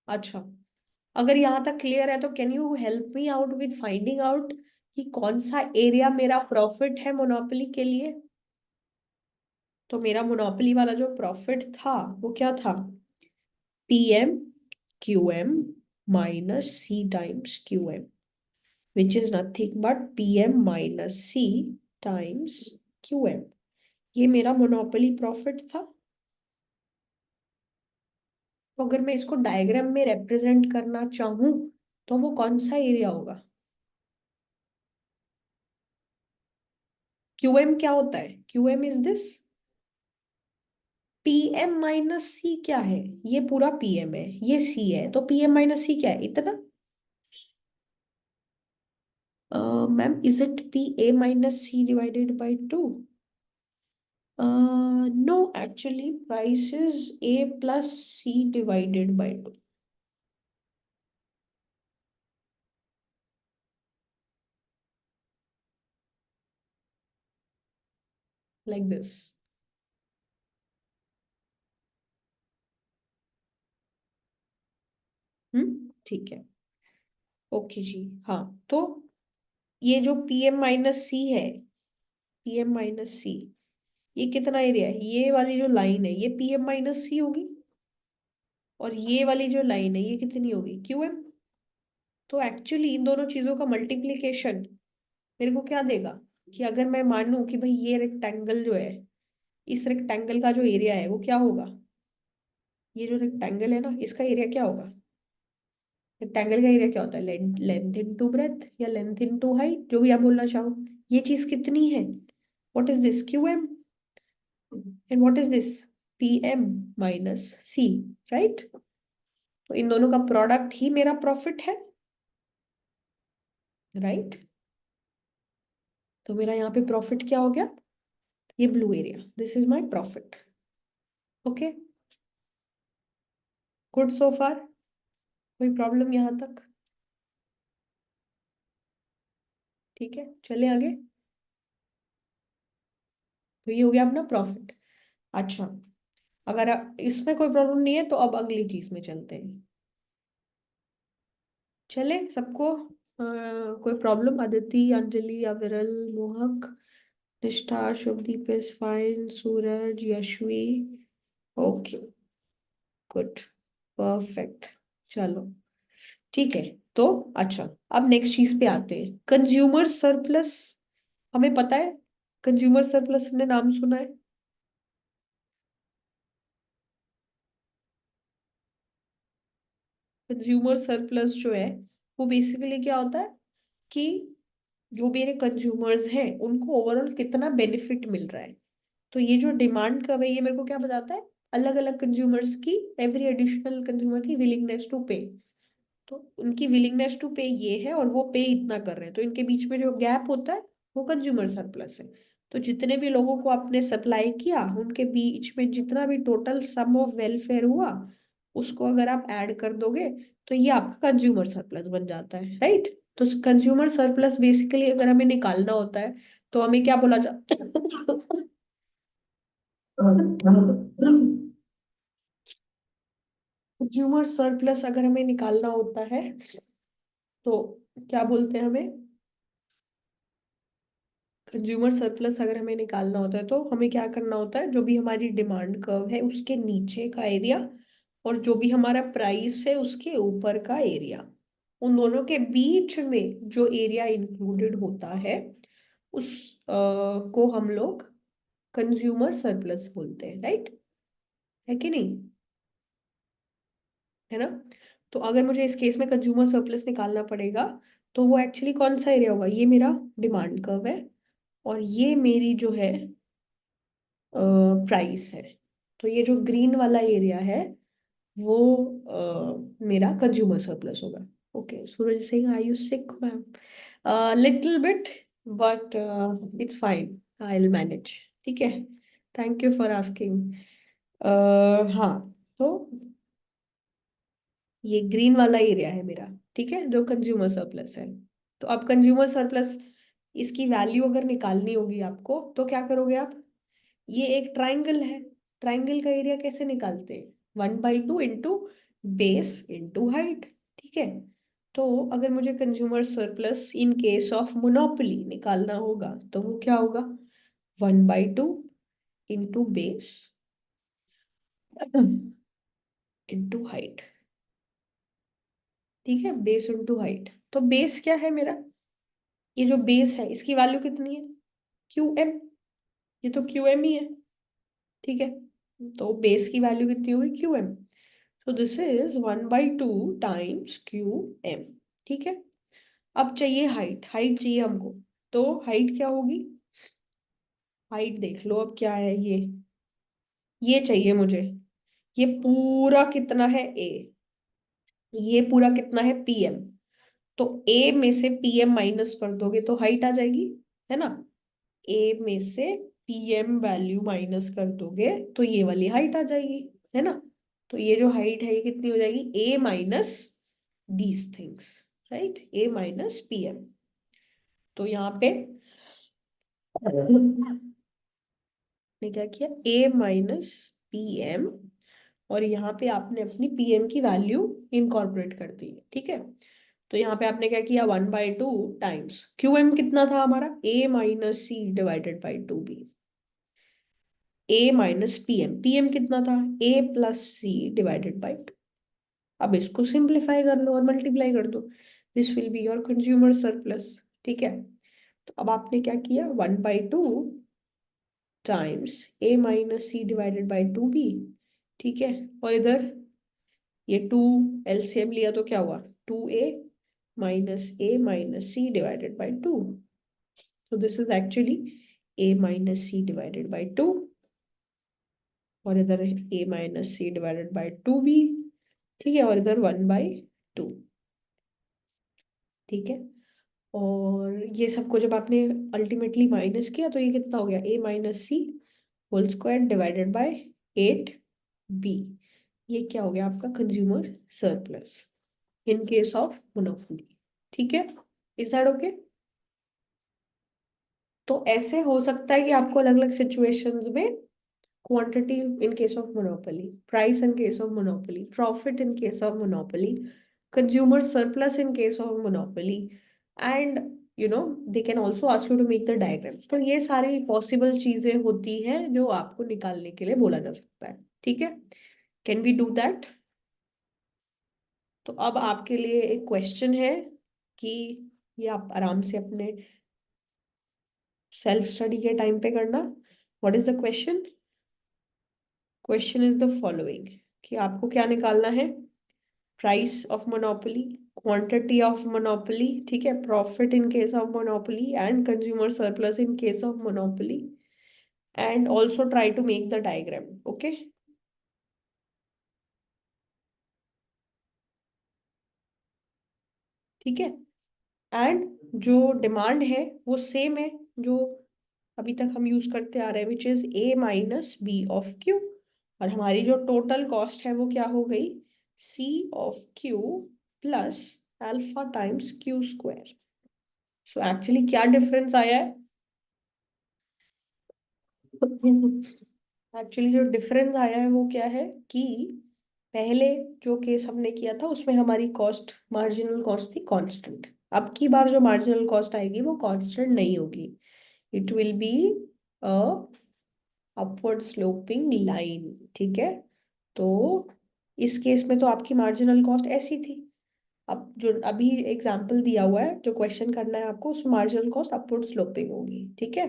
अच्छा, अगर यहाँ तक क्लियर है तो can you help me out with finding out कि कौन सा एरिया मेरा प्रॉफिट है मोनोपोली के लिए? तो मेरा मोनोपोली वाला जो प्रॉफिट था वो क्या था? PM QM minus C times QM, which is nothing but PM minus C times QM। ये मेरा मोनोपोली प्रॉफिट था। तो अगर मैं इसको डायग्राम में रिप्रेजेंट करना चाहूं तो वो कौन सा एरिया होगा? QM क्या होता है? QM is this. PM minus C क्या है? ये पूरा PM है, ये C है, तो PM माइनस सी क्या है? इतना। Ma'am, is it PA minus C divided by 2? No, actually price is A+C divided by 2, like this. ठीक है, ओके जी। हाँ, तो ये जो PM माइनस सी है, PM-C, ये कितना एरिया है? ये वाली जो लाइन है ये PM-C होगी, और ये वाली जो लाइन है ये कितनी होगी? QM। तो एक्चुअली इन दोनों चीजों का मल्टीप्लीकेशन मेरे को क्या देगा? कि अगर मैं मानूं कि भाई ये रेक्टेंगल जो है, इस रेक्टेंगल का जो एरिया है वो क्या होगा? ये जो रेक्टेंगल है ना, इसका एरिया क्या होगा? रेक्टेंगल का एरिया क्या होता है? लेंथ, लेंथ इनटू ब्रेथ या लेंथ इनटू हाइट, जो भी आप बोलना चाहो। ये चीज कितनी है? What is this? QM। And what is this? PM-C, right? तो इन दोनों का प्रोडक्ट ही मेरा प्रॉफिट है, राइट? तो मेरा यहाँ पे प्रॉफिट क्या हो गया? ये blue area, this is my profit. Okay, good so far? कोई प्रॉब्लम यहाँ तक? ठीक है, चले आगे। तो ये हो गया अपना प्रॉफिट। अच्छा, अगर इसमें कोई प्रॉब्लम नहीं है तो अब अगली चीज में चलते हैं। चले सबको? कोई प्रॉब्लम? अदिति, अंजलि, अविरल, मोहक, निष्ठा, Shubhdeep is fine, Suraj, Yashvi. Okay, good, perfect. चलो, ठीक है। तो अच्छा, अब नेक्स्ट चीज पे आते हैं, कंज्यूमर सरप्लस। हमें पता है कंज्यूमर सरप्लस, हमने नाम सुना है। कंज्यूमर सरप्लस जो है वो बेसिकली क्या होता है कि जो मेरे कंज्यूमर्स हैं उनको ओवरऑल कितना बेनिफिट मिल रहा है। तो ये जो डिमांड कर्व है ये मेरे को क्या बताता है, अलग अलग कंज्यूमर्स की, एवरी एडिशनल कंज्यूमर की विलिंगनेस टू पे। तो उनकी विलिंगनेस टू पे ये है और वो पे इतना कर रहे हैं, तो इनके बीच में जो गैप होता है वो कंज्यूमर सरप्लस है। तो जितने भी लोगों को आपने सप्लाई किया उनके बीच में जितना भी टोटल सम ऑफ वेलफेयर हुआ उसको अगर आप ऐड कर दोगे तो ये आपका कंज्यूमर सरप्लस बन जाता है, राइट। तो कंज्यूमर सरप्लस बेसिकली अगर हमें निकालना होता है तो हमें क्या बोला जाता है? कंज्यूमर सरप्लस अगर हमें निकालना होता है तो क्या बोलते हैं हमें, कंज्यूमर सरप्लस अगर हमें निकालना होता है तो हमें क्या करना होता है, जो भी हमारी डिमांड कर्व है उसके नीचे का एरिया और जो भी हमारा प्राइस है उसके ऊपर का एरिया, उन दोनों के बीच में जो एरिया इंक्लूडेड होता है उस को हम लोग कंज्यूमर सरप्लस बोलते हैं, राइट। है कि नहीं, है ना। तो अगर मुझे इस केस में कंज्यूमर सरप्लस निकालना पड़ेगा तो वो एक्चुअली कौन सा एरिया होगा, ये मेरा डिमांड कर्व है और ये मेरी जो है प्राइस है। तो ये जो ग्रीन वाला एरिया है वो मेरा कंज्यूमर सरप्लस होगा। Okay, Suraj Singh, are you sick ma'am? Little bit, but it's fine, I will manage. ठीक है, थैंक यू फॉर आस्किंग। हाँ, तो ये ग्रीन वाला एरिया है मेरा, ठीक है, जो कंज्यूमर सरप्लस है। तो अब कंज्यूमर सरप्लस इसकी वैल्यू अगर निकालनी होगी आपको तो क्या करोगे आप, ये एक ट्राइंगल है, ट्राइंगल का एरिया कैसे निकालते हैं, 1/2 इंटू बेस इंटू हाइट। ठीक है, तो अगर मुझे consumer surplus in case of monopoly निकालना होगा तो वो क्या होगा, 1/2 इंटू बेस इंटू हाइट। ठीक है, बेस इंटू हाइट। तो बेस क्या है मेरा, ये जो बेस है इसकी वैल्यू कितनी है, क्यू एम, ये तो क्यू एम ही है। ठीक है, तो बेस की वैल्यू कितनी होगी, क्यू एम। तो this is 1/2 times q m. ठीक है, अब चाहिए हाइट, हाइट चाहिए हमको। तो हाइट क्या होगी, हाइट देख लो अब क्या है ये चाहिए मुझे। ये पूरा कितना है ए, ये पूरा कितना है पीएम। तो ए में से पीएम माइनस कर दोगे तो हाइट आ जाएगी, है ना। ए में से पीएम वैल्यू माइनस कर दोगे तो ये वाली हाइट आ जाएगी, है ना। तो ये जो हाइट है ये कितनी हो जाएगी, A minus these things, right, A minus PM. तो यहाँ पे ने क्या किया, ए माइनस पीएम, और यहाँ पे आपने अपनी पीएम की वैल्यू इनकॉर्पोरेट कर दी। ठीक है, तो यहाँ पे आपने क्या किया, 1/2 टाइम्स क्यू एम कितना था हमारा, A minus C divided by 2b, A minus PM, PM कितना था, A plus C divided by 2। अब इसको सिंप्लीफाई कर लो और मल्टीप्लाई कर दो, this will be your consumer surplus. ठीक है, तो अब आपने क्या किया, 1/2 times a minus C divided by 2b। ठीक है, और इधर ये 2 एलसीएम लिया तो क्या हुआ, 2a minus a minus C divided by 2। so this is actually a minus c divided by 2, और इधर a minus C divided by 2b। ठीक है, और इधर 1/2। ठीक है, और ये सबको जब आपने अल्टीमेटली माइनस किया तो ये कितना हो गया, a minus c whole square divided by 8b। ये क्या हो गया आपका consumer surplus in case of monopoly. ठीक है, इज दैट ओके। तो ऐसे हो सकता है कि आपको अलग अलग सिचुएशंस में quantity in case of monopoly, price in case of monopoly, profit in case of monopoly, consumer surplus in case of monopoly, and they can also ask you to make the diagrams। तो ये सारी पॉसिबल चीजें होती हैं जो आपको निकालने के लिए बोला जा सकता है। ठीक है, कैन वी डू दैट। तो अब आपके लिए एक क्वेश्चन है कि ये आप आराम से अपने सेल्फ स्टडी के टाइम पे करना। What is the question, question is the following कि आपको क्या निकालना है, price of monopoly, quantity of monopoly, ठीक है, profit in case of monopoly and consumer surplus in case of monopoly, and also try to make the diagram. Okay, ठीक है। एंड जो डिमांड है वो सेम है जो अभी तक हम यूज करते आ रहे हैं, which is a minus b of q. और हमारी जो टोटल कॉस्ट है वो क्या हो गई, C of Q plus alpha times Q square. So actually क्या डिफरेंस आया है? एक्चुअली जो डिफरेंस आया है वो क्या है कि पहले जो केस हमने किया था उसमें हमारी कॉस्ट, मार्जिनल कॉस्ट थी कांस्टेंट। अब की बार जो मार्जिनल कॉस्ट आएगी वो कांस्टेंट नहीं होगी, it will be a upward sloping line, ठीक है। तो इस केस में तो आपकी मार्जिनल कॉस्ट ऐसी थी, अब जो अभी एग्जाम्पल दिया हुआ है जो क्वेश्चन करना है आपको, उसमें मार्जिनल कॉस्ट अपवर्ड स्लोपिंग होगी, ठीक है।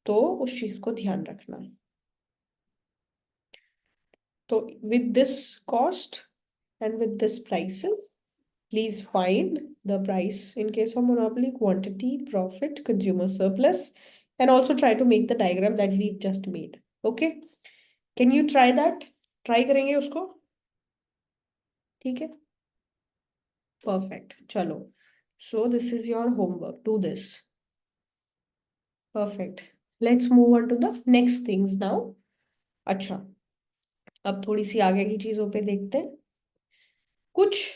तो उस चीज को ध्यान रखना। तो with this cost and with this prices, please find the price in case of monopoly, quantity, profit, consumer surplus, and also try to make the diagram that we've just made. Okay? Can you try that? Try करेंगे उसको, ठीक है? Perfect. चलो. So this is your homework. Do this. Perfect. Let's move on to the next things now. अच्छा, अब थोड़ी सी आगे की चीजों पे देखते हैं। कुछ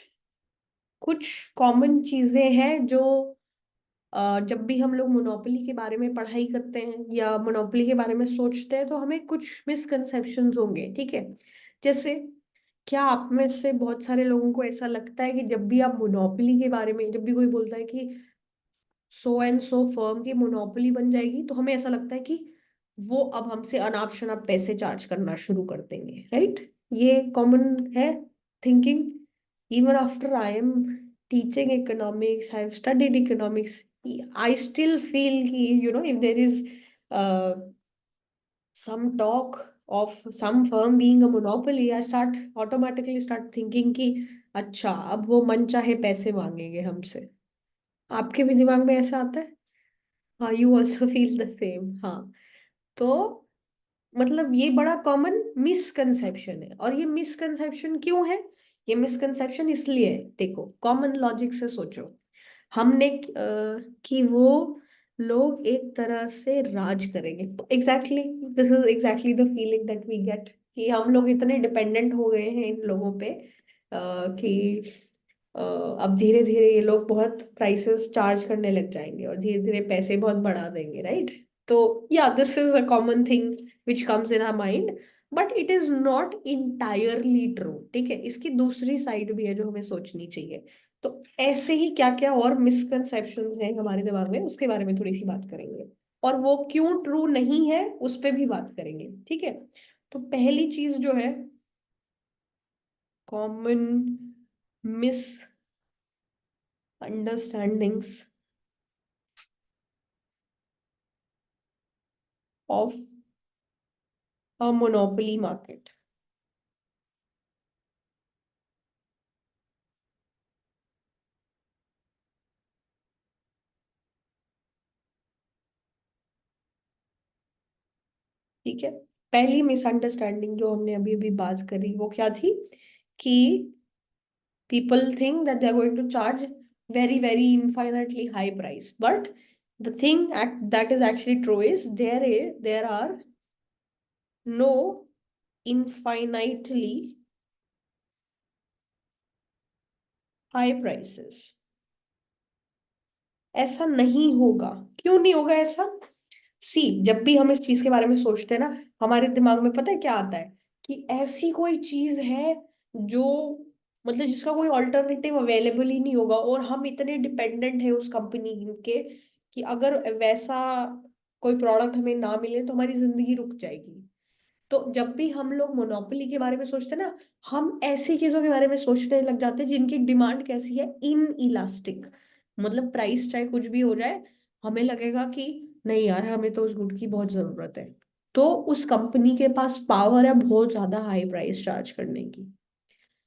कुछ कॉमन चीजें हैं जो जब भी हम लोग मोनोपोली के बारे में पढ़ाई करते हैं या मोनोपोली के बारे में सोचते हैं तो हमें कुछ मिसकंसेप्शंस होंगे, ठीक है। जैसे, क्या आप में से बहुत सारे लोगों को ऐसा लगता है कि जब भी आप मोनोपोली के बारे में, जब भी कोई बोलता है कि सो एंड सो फर्म की मोनोपोली बन जाएगी, तो हमें ऐसा लगता है कि वो अब हमसे अनाप शनाप पैसे चार्ज करना शुरू कर देंगे, राइट? ये कॉमन है thinking. Even after I am teaching economics, I have studied economics, I still feel कि if there is uh, some talk of some firm being a monopoly, I start automatically start thinking कि अच्छा अब वो मनचाहे पैसे मांगेंगे हमसे। आपके भी दिमाग में ऐसा आता है? हाँ, you also feel the same, हाँ। तो मतलब ये बड़ा कॉमन मिसकंसेप्शन है, और ये मिसकंसेप्शन क्यों है? ये मिसकंसेप्शन इसलिए है, देखो कॉमन लॉजिक से सोचो। हमने कि वो लोग एक तरह से राज करेंगे, exactly this is exactly the feeling that we get, कि हम लोग इतने डिपेंडेंट हो गए हैं इन लोगों पे कि अब धीरे धीरे ये लोग बहुत प्राइसेस चार्ज करने लग जाएंगे और धीरे धीरे पैसे बहुत बढ़ा देंगे, राइट? तो या this is a common thing which comes in our mind, but it is not entirely true, ठीक है। इसकी दूसरी साइड भी है जो हमें सोचनी चाहिए। तो ऐसे ही क्या क्या और मिसकंसेप्शंस हैं हमारे दिमाग में, उसके बारे में थोड़ी सी बात करेंगे, और वो क्यों ट्रू नहीं है उस पे भी बात करेंगे, ठीक है। तो पहली चीज जो है, common misunderstandings of a monopoly market. ठीक है, पहली मिसअंडरस्टैंडिंग जो हमने अभी अभी बात करी वो क्या थी कि people think that they are going to charge very infinitely high price, but the thing that is actually true is there are no infinitely high prices। ऐसा नहीं होगा। क्यों नहीं होगा ऐसा? सी, जब भी हम इस चीज के बारे में सोचते हैं ना, हमारे दिमाग में पता है क्या आता है, कि ऐसी कोई चीज है जो, मतलब जिसका कोई ऑल्टरनेटिव अवेलेबल ही नहीं होगा, और हम इतने डिपेंडेंट है उस कंपनी के कि अगर वैसा कोई प्रोडक्ट हमें ना मिले तो हमारी जिंदगी रुक जाएगी। तो जब भी हम लोग मोनोपोली के बारे में सोचते हैं ना, हम ऐसी चीजों के बारे में सोचने लग जाते हैं जिनकी डिमांड कैसी है, इन इलास्टिक। मतलब प्राइस चाहे कुछ भी हो जाए, हमें लगेगा कि नहीं यार, हमें तो उस गुड की बहुत जरूरत है। तो उस कंपनी के पास पावर है बहुत ज्यादा हाई प्राइस चार्ज करने की।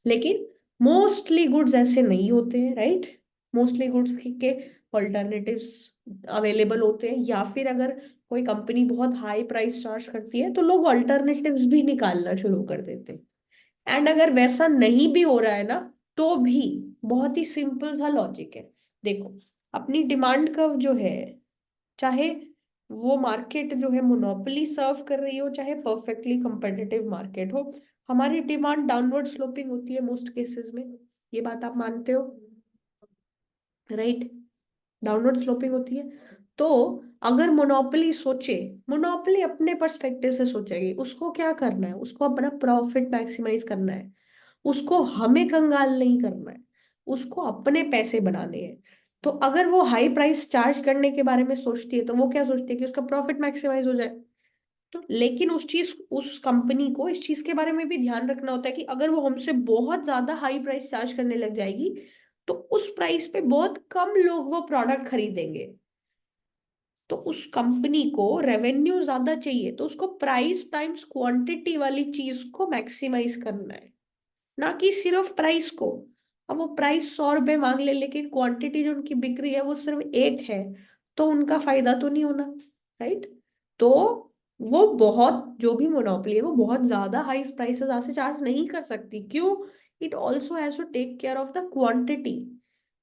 लेकिन मोस्टली गुड्स ऐसे नहीं होते हैं, राइट। मोस्टली गुड्स के ऑल्टरनेटिव्स अवेलेबल होते हैं, या फिर अगर कोई कंपनी बहुत हाई प्राइस चार्ज करती है तो लोग ऑल्टरनेटिव्स भी निकालना शुरू कर देते हैं। एंड अगर वैसा नहीं भी हो रहा है ना, तो भी बहुत ही सिंपल सा लॉजिक है। देखो, अपनी डिमांड कर्व जो है, चाहे वो मार्केट जो है मोनोपोली सर्व कर रही हो, चाहे परफेक्टली कंपेटिटिव मार्केट हो, हमारी डिमांड डाउनवर्ड स्लोपिंग होती है मोस्ट केसेस में। ये बात आप मानते हो, राइट। डाउनवर्ड स्लोपिंग होती है। तो अगर मोनोपोली सोचे, मोनोपोली अपने पर्सपेक्टिव से सोचेगी, उसको क्या करना है, उसको अपना प्रॉफिट मैक्सिमाइज करना है, उसको हमें कंगाल नहीं करना है, उसको अपने पैसे बनाने हैं। तो अगर वो हाई प्राइस चार्ज करने के बारे में सोचती है, तो वो क्या सोचती है कि उसका प्रॉफिट मैक्सिमाइज हो जाए। तो लेकिन उस कंपनी को इस चीज के बारे में भी ध्यान रखना होता है कि अगर वो हमसे बहुत ज्यादा हाई प्राइस चार्ज करने लग जाएगी, तो उस प्राइस पे बहुत कम लोग वो प्रोडक्ट खरीदेंगे। तो उस कंपनी को रेवेन्यू ज्यादा चाहिए, तो उसको प्राइस टाइम्स क्वांटिटी वाली चीज को मैक्सिमाइज करना है, ना कि सिर्फ प्राइस को। अब वो प्राइस 100 रुपए मांग ले, लेकिन क्वांटिटी जो उनकी बिक रही है वो सिर्फ एक है, तो उनका फायदा तो नहीं होना, राइट। तो वो बहुत, जो भी मोनोपोली है वो बहुत ज्यादा हाई प्राइसेस आज से चार्ज नहीं कर सकती। क्यों? It also has to take care of the quantity,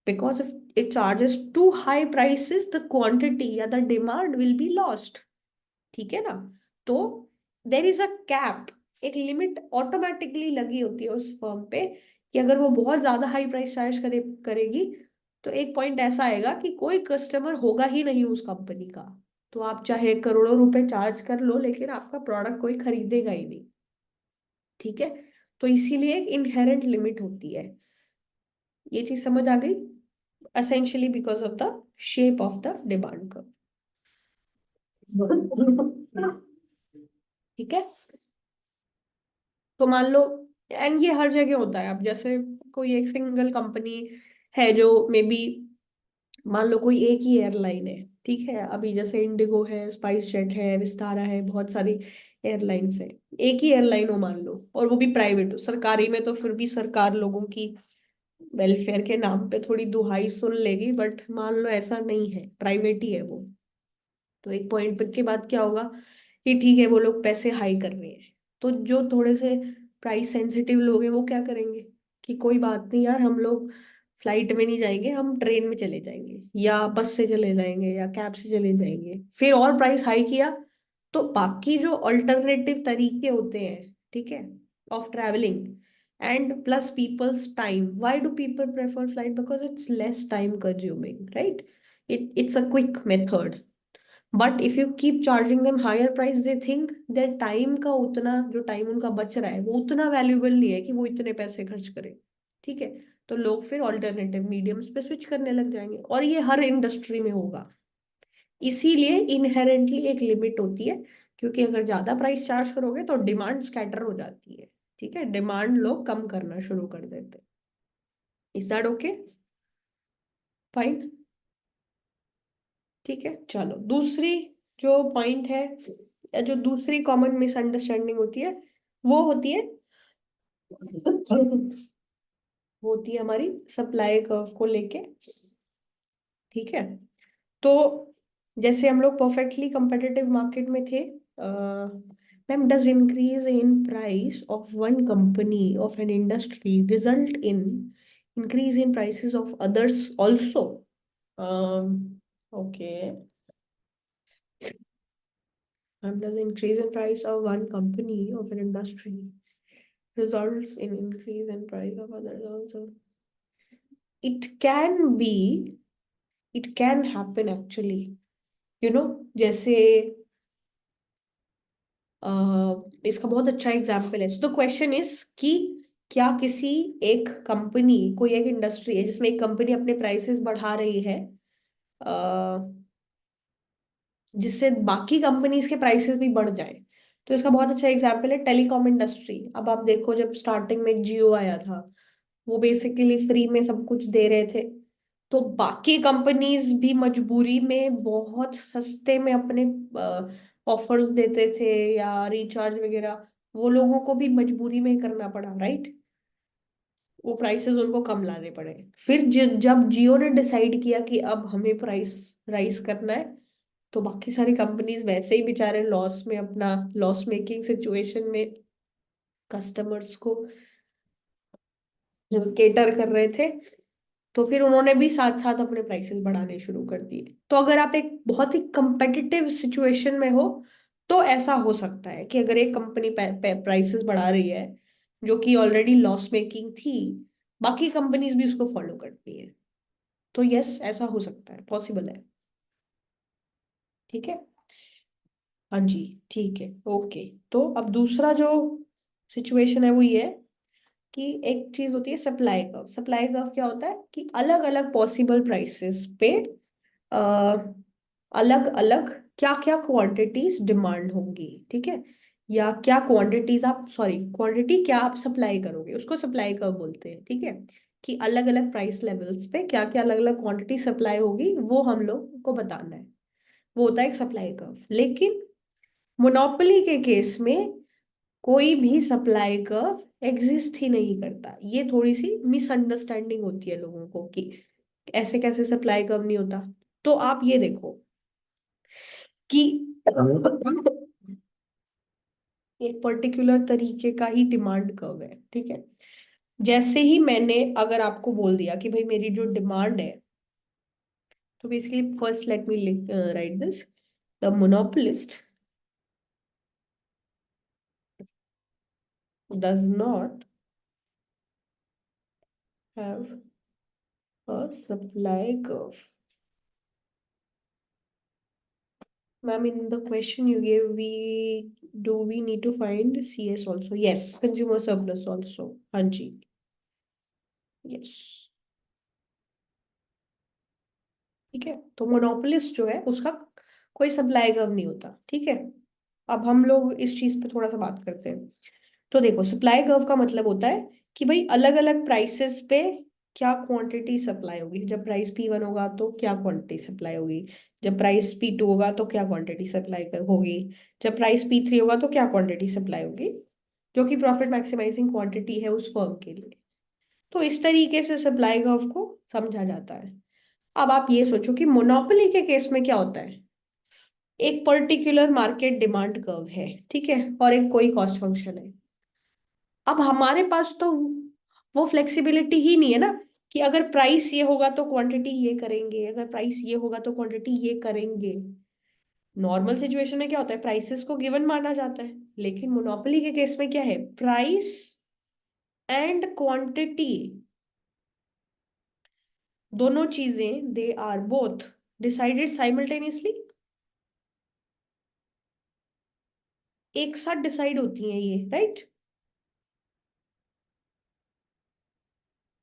because if it charges too high prices, the quantity या the demand will be lost. ठीक है ना। तो देर इज अ कैप, एक लिमिट ऑटोमेटिकली लगी होती है उस फर्म पे, कि अगर वो बहुत ज्यादा हाई प्राइस चार्ज करेगी, तो एक पॉइंट ऐसा आएगा कि कोई कस्टमर होगा ही नहीं उस कंपनी का। तो आप चाहे करोड़ों रुपए चार्ज कर लो, लेकिन आपका प्रोडक्ट कोई खरीदेगा ही नहीं। ठीक है। तो इसीलिए एक इनहेरेंट लिमिट होती है। ये चीज समझ आ गई? Essentially because of the shape of the demand curve. ठीक है। तो मान लो, एंड ये हर जगह होता है। अब जैसे कोई एक सिंगल कंपनी है जो मे बी, मान लो कोई एक ही एयरलाइन है, ठीक है, अभी जैसे इंडिगो है, स्पाइस जेट है, विस्तारा है, बहुत सारी एयरलाइंस है। एक ही एयरलाइन हो मान लो, और वो भी प्राइवेट हो। सरकारी में तो फिर भी सरकार लोगों की वेलफेयर के नाम पे थोड़ी दुहाई सुन लेगी, बट मान लो ऐसा नहीं है, प्राइवेट ही है वो। तो एक पॉइंट के बाद क्या होगा कि ठीक है, वो लोग पैसे हाई कर रहे हैं, तो जो थोड़े से प्राइस सेंसिटिव लोग हैं वो क्या करेंगे कि कोई बात नहीं यार, हम लोग फ्लाइट में नहीं जाएंगे, हम ट्रेन में चले जाएंगे, या बस से चले जाएंगे, या कैब से चले जाएंगे। फिर और प्राइस हाई किया, तो बाकी जो अल्टरनेटिव तरीके होते हैं, ठीक है, of travelling, and plus people's time, why do people prefer flight? Because it's less time consuming, right. It's a quick method. But if you keep charging them higher price, they think their time का उतना, जो टाइम उनका बच रहा है वो उतना वैल्यूबल नहीं है कि वो इतने पैसे खर्च करे। ठीक है। तो लोग फिर ऑल्टरनेटिव मीडियम्स पे स्विच करने लग जाएंगे, और ये हर इंडस्ट्री में होगा। इसीलिए इनहेरेंटली एक लिमिट होती है, क्योंकि अगर ज्यादा प्राइस चार्ज करोगे तो डिमांड स्कैटर हो जाती है। ठीक है, डिमांड लोग कम करना शुरू कर देते हैं। Is that okay? फाइन। ठीक है, चलो दूसरी जो पॉइंट है, या जो दूसरी कॉमन मिसअंडरस्टैंडिंग होती है, वो होती है होती है हमारी सप्लाई कर्व को लेके। ठीक है। तो जैसे हम लोग परफेक्टली कंपेटिटिव मार्केट में थे, ma'am, does increase in price of one company of an industry result in increase in prices of others also? Okay. And does increase in price of one company of an industry results in increase in price of others also? It can be, it can happen actually. जैसे इसका बहुत अच्छा एग्जाम्पल है। तो क्वेश्चन इज कि क्या किसी एक कंपनी, कोई एक इंडस्ट्री है जिसमें एक कंपनी अपने प्राइसेस बढ़ा रही है, जिससे बाकी कंपनीज के प्राइसेस भी बढ़ जाए। तो इसका बहुत अच्छा एग्जांपल है टेलीकॉम इंडस्ट्री। अब आप देखो, जब स्टार्टिंग में जियो आया था, वो बेसिकली फ्री में सब कुछ दे रहे थे, तो बाकी कंपनीज भी मजबूरी में बहुत सस्ते में अपने ऑफर्स देते थे, या रिचार्ज वगैरह वो लोगों को भी मजबूरी में करना पड़ा, राइट। वो प्राइसेस उनको कम लाने पड़े। फिर जब जियो ने डिसाइड किया कि अब हमें प्राइस राइज करना है, तो बाकी सारी कंपनीज वैसे ही बेचारे लॉस में, अपना लॉस मेकिंग सिचुएशन में कस्टमर्स को केटर कर रहे थे, तो फिर उन्होंने भी साथ साथ अपने प्राइसेस बढ़ाने शुरू कर दिए। तो अगर आप एक बहुत ही कंपेटिटिव सिचुएशन में हो, तो ऐसा हो सकता है कि अगर एक कंपनी प्राइसेस बढ़ा रही है जो कि ऑलरेडी लॉस मेकिंग थी, बाकी कंपनीज भी उसको फॉलो करती है। तो यस, ऐसा हो सकता है, पॉसिबल है। ठीक है। हाँ जी। ठीक है, ओके। तो अब दूसरा जो सिचुएशन है वो ये है कि एक चीज होती है सप्लाई कर्व। सप्लाई कर्व क्या होता है कि अलग अलग पॉसिबल प्राइसेस पे अलग अलग क्या क्या क्वांटिटीज डिमांड होंगी, ठीक है, या क्या क्वांटिटीज आप, सॉरी, क्वांटिटी क्या आप सप्लाई करोगे, उसको सप्लाई कर्व बोलते हैं। ठीक है, कि अलग अलग प्राइस लेवल्स पे क्या क्या अलग अलग क्वांटिटी सप्लाई होगी, वो हम लोग को बताना है। वो होता है एक सप्लाई कर्व। लेकिन मोनोपोली के केस में कोई भी सप्लाई कर्व एग्जिस्ट ही नहीं करता। ये थोड़ी सी मिसअंडरस्टैंडिंग होती है लोगों को कि ऐसे कैसे सप्लाई कर्व नहीं होता। तो आप ये देखो कि एक पर्टिकुलर तरीके का ही डिमांड कर्व है। ठीक है, जैसे ही मैंने अगर आपको बोल दिया कि भाई मेरी जो डिमांड है, तो basically first let me right this, the monopolist does not have a supply curve. Ma'am, in the question you gave, we need to find CS also? Yes, consumer surplus also. हाँ जी, yes. ठीक है, तो मोनोपोलिस्ट जो है उसका कोई सप्लाई कर्व नहीं होता। ठीक है, अब हम लोग इस चीज पे थोड़ा सा बात करते हैं। तो देखो, सप्लाई कर्व का मतलब होता है कि भाई अलग अलग प्राइसेस पे क्या क्वांटिटी सप्लाई होगी। जब प्राइस P1 होगा तो क्या क्वांटिटी सप्लाई होगी, जब प्राइस P2 होगा तो क्या क्वांटिटी सप्लाई होगी, जब प्राइस P3 होगा तो क्या क्वांटिटी सप्लाई होगी, जो कि प्रॉफिट मैक्सिमाइजिंग क्वांटिटी है उस फर्म के लिए। तो इस तरीके से सप्लाई कर्व को समझा जाता है। अब आप ये सोचो कि मोनोपोली के केस में क्या होता है। एक पर्टिकुलर मार्केट डिमांड कर्व है, ठीक है, और एक कोई कॉस्ट फंक्शन है। अब हमारे पास तो वो फ्लेक्सिबिलिटी ही नहीं है ना, कि अगर प्राइस ये होगा तो क्वांटिटी ये करेंगे, अगर प्राइस ये होगा तो क्वांटिटी ये करेंगे। नॉर्मल सिचुएशन में क्या होता है, प्राइसेस को गिवन माना जाता है। लेकिन मोनोपोली के केस में क्या है, प्राइस एंड क्वांटिटी, दोनों चीजें they are both decided simultaneously, एक साथ डिसाइड होती हैं ये, राइट।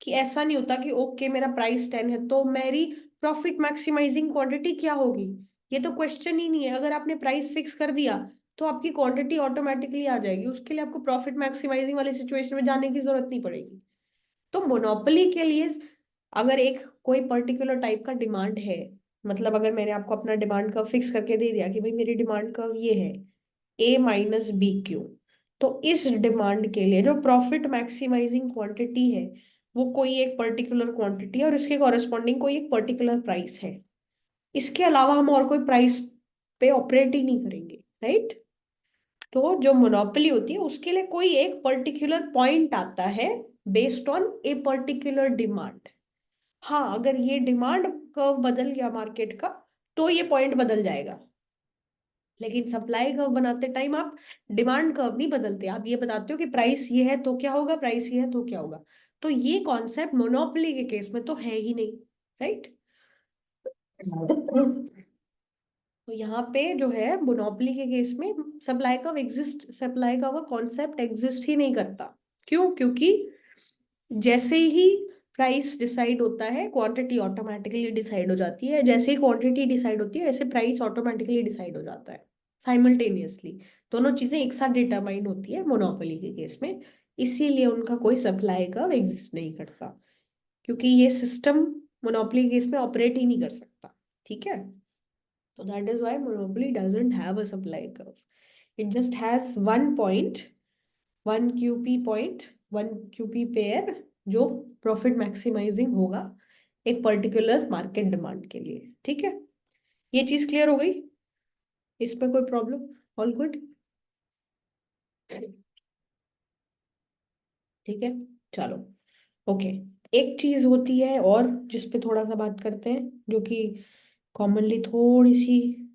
कि ऐसा नहीं होता कि ओके मेरा प्राइस 10 है तो मेरी प्रॉफिट मैक्सिमाइजिंग क्वांटिटी क्या होगी। ये तो क्वेश्चन ही नहीं है। अगर आपने प्राइस फिक्स कर दिया तो आपकी क्वांटिटी ऑटोमेटिकली आ जाएगी, उसके लिए आपको प्रॉफिट मैक्सिमाइजिंग वाली सिचुएशन में जाने की जरूरत नहीं पड़ेगी। तो मोनोपोली के लिए अगर एक कोई पर्टिकुलर टाइप का डिमांड है, मतलब अगर मैंने आपको अपना डिमांड कर्व फिक्स करके दे दिया कि भाई मेरी डिमांड कर्व ये है A-BQ, तो इस डिमांड के लिए जो प्रॉफिट मैक्सिमाइजिंग क्वांटिटी है वो कोई एक पर्टिकुलर क्वांटिटी है और इसके कॉरेस्पॉन्डिंग कोई एक पर्टिकुलर प्राइस है। इसके अलावा हम और कोई प्राइस पे ऑपरेट ही नहीं करेंगे, राइट। तो जो मोनोपोली होती है उसके लिए कोई एक पर्टिकुलर पॉइंट आता है based on a particular demand. हाँ, अगर ये डिमांड कर्व बदल गया मार्केट का तो ये पॉइंट बदल जाएगा। लेकिन सप्लाई कर्व बनाते टाइम आप डिमांड कर्व नहीं बदलते, आप ये बताते हो कि प्राइस ये है तो क्या होगा, प्राइस ये है तो क्या होगा। तो ये कॉन्सेप्ट मोनोपोली के केस में तो है ही नहीं, राइट। तो यहाँ पे जो है मोनोपोली के केस में सप्लाई का वो कॉन्सेप्ट एग्जिस्ट ही नहीं करता। क्यों? क्योंकि जैसे ही प्राइस डिसाइड होता है क्वांटिटी ऑटोमेटिकली डिसाइड हो जाती है, जैसे ही क्वांटिटी डिसाइड होती है ऐसे प्राइस ऑटोमेटिकली डिसाइड हो जाता है साइमल्टेनियसली। दोनों चीजें एक साथ डिटरमाइन होती है मोनोपोली के केस में। इसीलिए उनका कोई सप्लाई का एग्जिस्ट नहीं करता, क्योंकि ये सिस्टम मोनोपोली के केस में ऑपरेट ही नहीं कर सकता। ठीक है, तो that is why monopoly doesn't have a supply curve. It just has one point, one QP point, one QP pair, जो प्रॉफिट मैक्सिमाइजिंग होगा एक पर्टिकुलर मार्केट डिमांड के लिए। ठीक है, ये चीज क्लियर हो गई? इसमें कोई प्रॉब्लम? All good? ठीक है, चलो। ओके, एक चीज होती है और जिस पे थोड़ा सा बात करते हैं, जो कि कॉमनली थोड़ी सी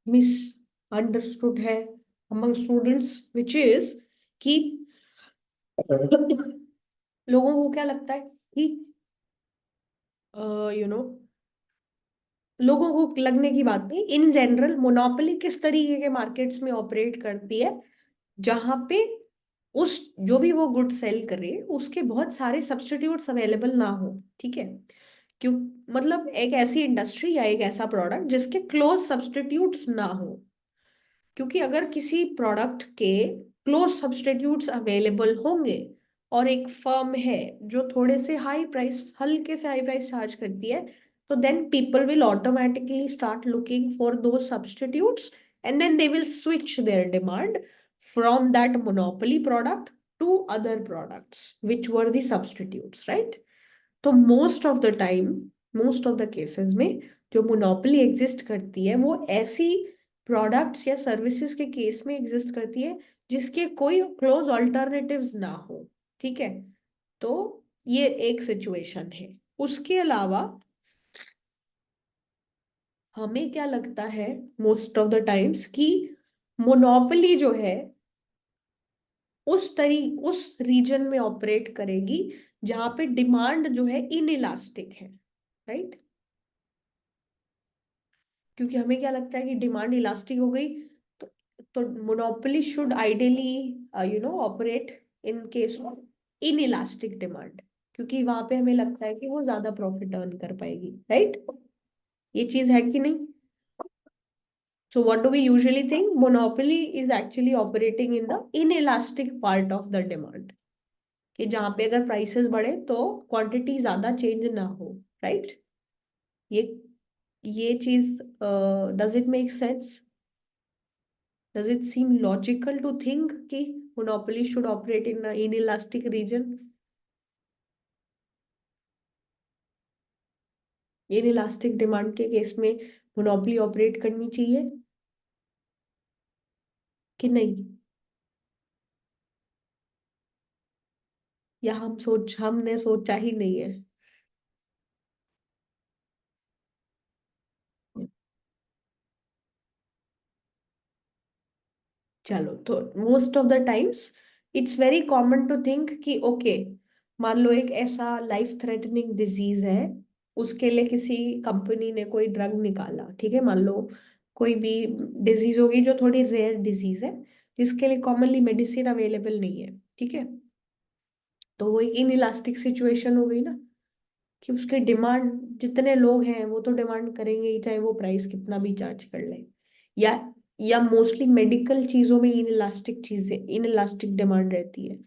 मिस अंडरस्टूड है अमंग स्टूडेंट्स, विच इज कि लोगों को क्या लगता है कि यू नो लोगों को लगने की बात नहीं, इन जनरल मोनोपोली किस तरीके के मार्केट्स में ऑपरेट करती है जहां पे उस जो भी वो गुड सेल करे उसके बहुत सारे सब्स्टिट्यूट्स अवेलेबल ना हो। ठीक है, क्यों? मतलब एक ऐसी इंडस्ट्री या एक ऐसा प्रोडक्ट जिसके क्लोज सब्स्टिट्यूट्स ना हो। क्योंकि अगर किसी प्रोडक्ट के क्लोज सब्स्टिट्यूट्स अवेलेबल होंगे और एक फर्म है जो थोड़े से हाई प्राइस, हल्के से हाई प्राइस चार्ज करती है, तो then people will automatically start looking for those substitutes, and then they will switch their demand from that monopoly product to other products which were the substitutes, right? तो मोस्ट ऑफ द केसेस में जो मोनोपोली एग्जिस्ट करती है वो ऐसी प्रोडक्ट्स या सर्विसेज के केस में एग्जिस्ट करती है जिसके कोई क्लोज ऑल्टरनेटिव्स ना हो। ठीक है, तो ये एक सिचुएशन है। उसके अलावा हमें क्या लगता है मोस्ट ऑफ द टाइम्स कि मोनोपोली जो है उस रीजन में ऑपरेट करेगी जहां पे डिमांड जो है इनइलास्टिक है, राइट? क्योंकि हमें क्या लगता है कि डिमांड इलास्टिक हो गई, तो monopoly should ideally operate in case of inelastic demand, क्योंकि वहां पे हमें लगता है कि वो ज्यादा प्रॉफिट अर्न कर पाएगी, राइट? ये चीज है कि नहीं? So what do we usually think? Monopoly is actually operating in the inelastic part of the demand, कि जहां पे अगर प्राइसेस बढ़े तो क्वांटिटी ज्यादा चेंज ना हो, राइट? ये ये चीज, does it make sense? Does it seem logical to think कि monopoly should operate in inelastic region? Inelastic demand के केस में मोनोपोली ऑपरेट करनी चाहिए कि नहीं? या हमने सोचा ही नहीं है? चलो, तो most of the times it's very common to think कि ओके, मान लो एक ऐसा लाइफ थ्रेटनिंग डिजीज है, उसके लिए किसी कंपनी ने कोई ड्रग निकाला। ठीक है, मान लो कोई भी डिजीज होगी जो थोड़ी रेयर डिजीज है, जिसके लिए कॉमनली मेडिसिन अवेलेबल नहीं है। ठीक है, तो वो एक इनइलास्टिक सिचुएशन हो गई ना, कि उसके डिमांड, जितने लोग हैं वो तो डिमांड करेंगे ही, चाहे वो प्राइस कितना भी चार्ज कर ले। या या मोस्टली मेडिकल चीजों में इनइलास्टिक डिमांड रहती है,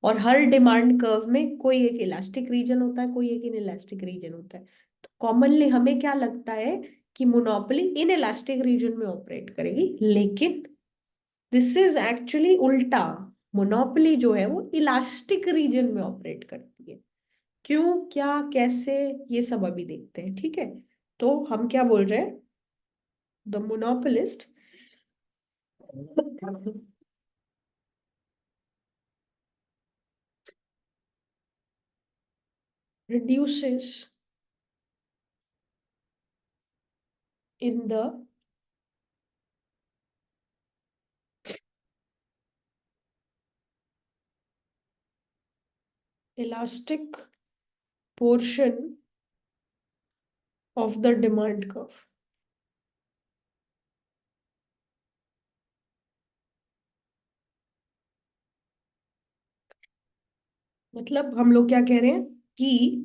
और हर डिमांड कर्व में कोई एक इलास्टिक रीजन होता है, कोई एक इनइलास्टिक रीजन होता है। तो कॉमनली हमें क्या लगता है कि मोनोपोली इनइलास्टिक रीजन में ऑपरेट करेगी, लेकिन दिस इज एक्चुअली उल्टा। मोनोपोली जो है वो इलास्टिक रीजन में ऑपरेट करती है। क्यों, क्या, कैसे, ये सब अभी देखते हैं। ठीक है, तो हम क्या बोल रहे हैं? The monopolist reduces in the elastic portion of the demand curve। मतलब हम लोग क्या कह रहे हैं कि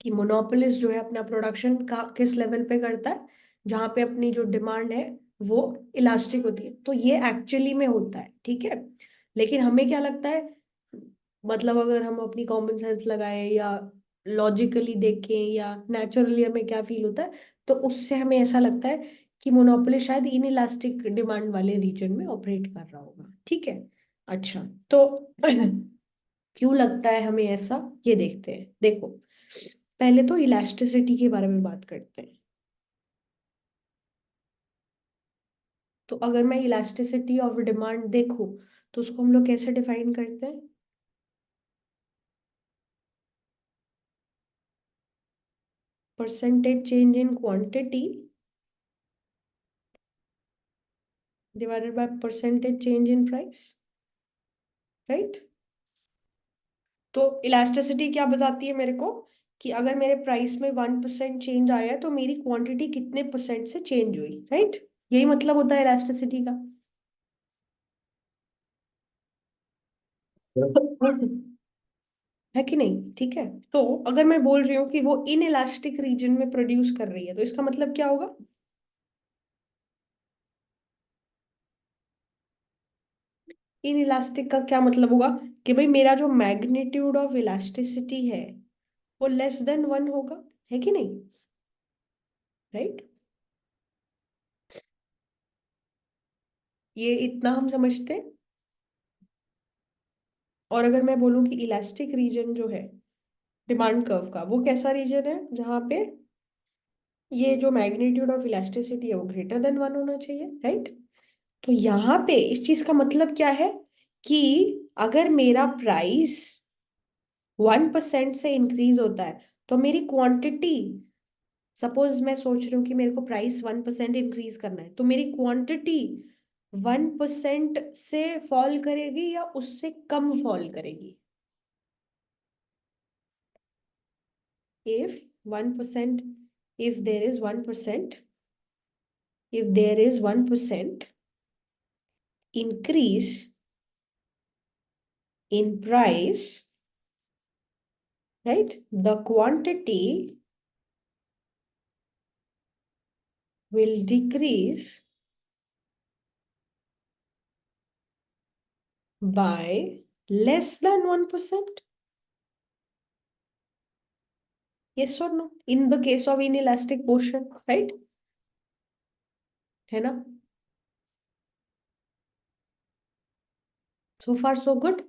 कि मोनोपोलिस्ट जो है अपना प्रोडक्शन का किस लेवल पे करता है, जहां पे अपनी जो डिमांड है वो इलास्टिक होती है। तो ये एक्चुअली में होता है, ठीक है। लेकिन हमें क्या लगता है, मतलब अगर हम अपनी कॉमन सेंस लगाएं या लॉजिकली देखें या नेचुरली हमें क्या फील होता है, तो उससे हमें ऐसा लगता है कि मोनोपोली शायद इन इलास्टिक डिमांड वाले रीजन में ऑपरेट कर रहा होगा। ठीक है, अच्छा, तो क्यों लगता है हमें ऐसा, ये देखते हैं। देखो, पहले तो इलास्टिसिटी के बारे में बात करते हैं। तो अगर मैं इलास्टिसिटी ऑफ डिमांड देखूं, तो उसको हम लोग कैसे डिफाइन करते हैं? Percentage change in quantity divided by percentage change in price, right. तो इलास्टिसिटी क्या बताती है मेरे को, कि अगर मेरे प्राइस में 1% चेंज आया है तो मेरी क्वांटिटी कितने परसेंट से चेंज हुई, राइट। यही मतलब होता है इलास्टिसिटी का। है कि नहीं? ठीक है। तो अगर मैं बोल रही हूँ कि वो इन इलास्टिक रीजन में प्रोड्यूस कर रही है, तो इसका मतलब क्या होगा? इन इलास्टिक का क्या मतलब होगा? कि भाई मेरा जो मैग्नीट्यूड ऑफ इलास्टिसिटी है वो लेस देन 1 होगा, है कि नहीं? राइट। ये इतना हम समझते हैं। और अगर मैं बोलूँ कि इलास्टिक रीजन जो है डिमांड कर्व का, वो कैसा रीजन है जहां पे ये जो मैग्नीट्यूड ऑफ इलास्टिसिटी है वो ग्रेटर देन 1 होना चाहिए, राइट। तो यहाँ पे इस चीज का मतलब क्या है, कि अगर मेरा प्राइस 1% से इंक्रीज होता है तो मेरी क्वांटिटी, सपोज मैं सोच रही हूँ कि मेरे को प्राइस 1% इंक्रीज करना है, तो मेरी क्वांटिटी 1% से फॉल करेगी या उससे कम फॉल करेगी? if 1%, if there is 1%, if there is 1% increase in price, right, the quantity will decrease by less than 1%. Yes or no? In the case of inelastic motion, right? है ना? So far so good.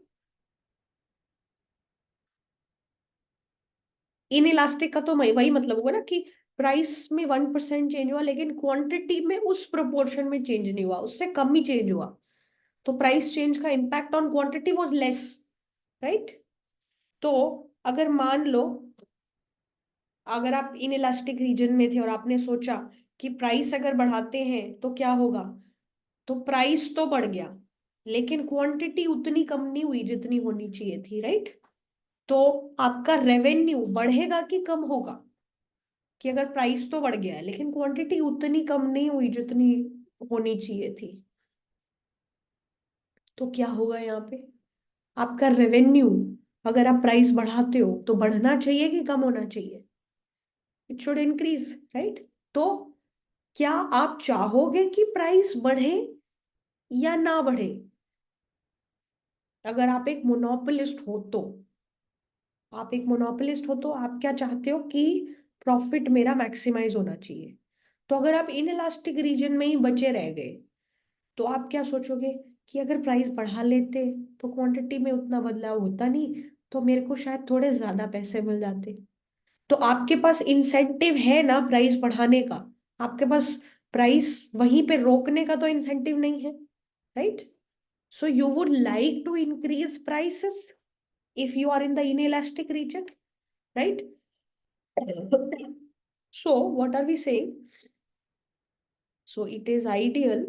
Inelastic का तो वही मतलब होगा ना, कि प्राइस में 1% चेंज हुआ लेकिन क्वांटिटी में उस प्रोपोर्शन में चेंज नहीं हुआ, उससे कम ही चेंज हुआ। तो प्राइस चेंज का impact on quantity was less, right. तो अगर मान लो, अगर आप इन इलास्टिक रीजन में थे और आपने सोचा कि प्राइस अगर बढ़ाते हैं तो क्या होगा, तो प्राइस तो बढ़ गया लेकिन क्वांटिटी उतनी कम नहीं हुई जितनी होनी चाहिए थी, राइट। तो आपका रेवेन्यू बढ़ेगा कि कम होगा? कि अगर प्राइस तो बढ़ गया है लेकिन क्वांटिटी उतनी कम नहीं हुई जितनी होनी चाहिए थी, तो क्या होगा यहाँ पे? आपका रेवेन्यू, अगर आप प्राइस बढ़ाते हो तो बढ़ना चाहिए कि कम होना चाहिए? It should increase, right. तो क्या आप चाहोगे कि प्राइस बढ़े या ना बढ़े? अगर आप एक मोनोपोलिस्ट हो तो, आप एक मोनोपोलिस्ट हो तो आप क्या चाहते हो कि प्रॉफिट मेरा मैक्सिमाइज होना चाहिए। तो अगर आप इन इलास्टिक रीजन में ही बचे रह गए तो आप क्या सोचोगे, कि अगर प्राइस बढ़ा लेते तो क्वांटिटी में उतना बदलाव होता नहीं, तो मेरे को शायद थोड़े ज्यादा पैसे मिल जाते। तो आपके पास इंसेंटिव है ना प्राइस बढ़ाने का, आपके पास प्राइस वहीं पे रोकने का तो इंसेंटिव नहीं है, right. So you would like to increase prices if you are in the inelastic region, right? So what are we saying? So it is ideal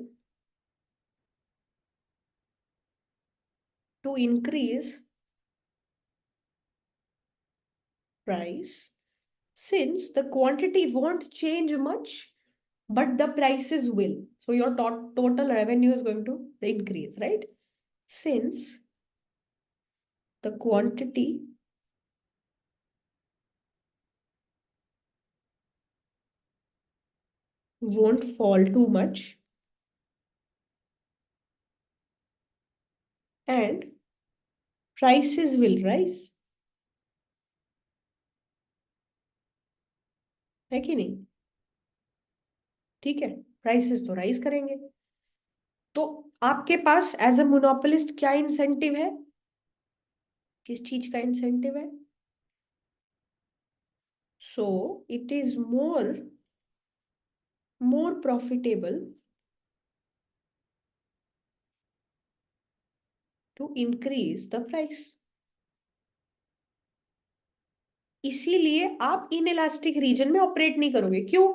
to increase price since the quantity won't change much, but the prices will. So your total revenue is going to increase, right? Since the quantity won't fall too much and prices will rise, है कि नहीं? ठीक है, प्राइसेस तो राइज करेंगे। तो आपके पास एज अ मोनोपोलिस्ट क्या इंसेंटिव है, किस चीज का इंसेंटिव है? So it is more profitable to increase the price. इसीलिए आप इन इलास्टिक रीजन में ऑपरेट नहीं करोगे। क्यों?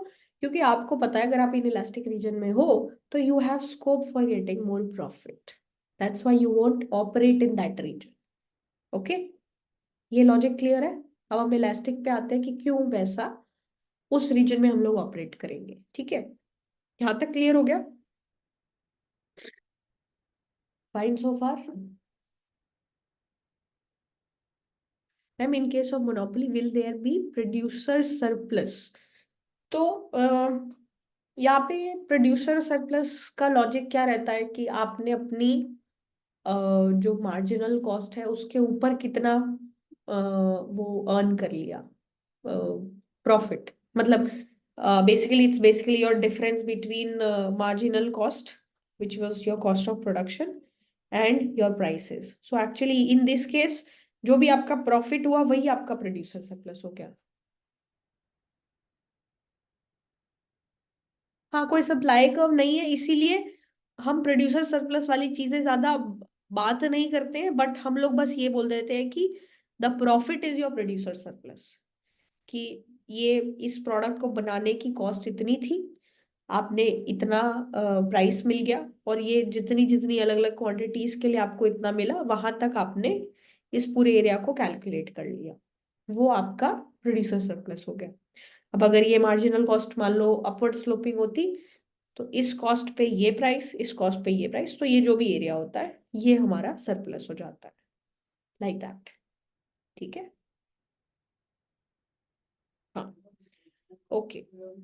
क्योंकि आपको पता है अगर आप इन इलास्टिक रीजन में हो तो you have scope for getting more profit. That's why you won't operate in that region. Okay, ये लॉजिक क्लियर है? अब हम इलास्टिक पे आते हैं कि क्यों वैसा उस रीजन में हम लोग ऑपरेट करेंगे। ठीक है, यहां तक क्लियर हो गया? Fine so far? Ma'am, in case of monopoly will there be producer surplus? तो यहाँ पे प्रोड्यूसर सरप्लस का लॉजिक क्या रहता है कि आपने अपनी जो मार्जिनल कॉस्ट है उसके ऊपर कितना वो अर्न कर लिया प्रॉफिट। मतलब basically it's basically your difference between marginal cost which was your cost of production and your prices. So actually in this case जो भी आपका प्रॉफिट हुआ वही आपका प्रोड्यूसर सरप्लस हो गया। हाँ, कोई सप्लाई कर्व नहीं है, इसीलिए हम प्रोड्यूसर सरप्लस वाली चीजें ज्यादा बात नहीं करते हैं, बट हम लोग बस ये बोल देते हैं कि the profit is your producer surplus. कि ये इस प्रोडक्ट को बनाने की कॉस्ट इतनी थी, आपने इतना प्राइस मिल गया, और ये जितनी जितनी अलग अलग क्वांटिटीज के लिए आपको इतना मिला वहां तक आपने इस पूरे एरिया को कैलकुलेट कर लिया, वो आपका प्रोड्यूसर सरप्लस हो गया। अब अगर ये मार्जिनल कॉस्ट मान लो अपवर्ड स्लोपिंग होती तो इस कॉस्ट पे ये प्राइस, इस कॉस्ट पे ये प्राइस, तो ये जो भी एरिया होता है ये हमारा सरप्लस हो जाता है, लाइक दैट। ठीक है, हाँ, ओके।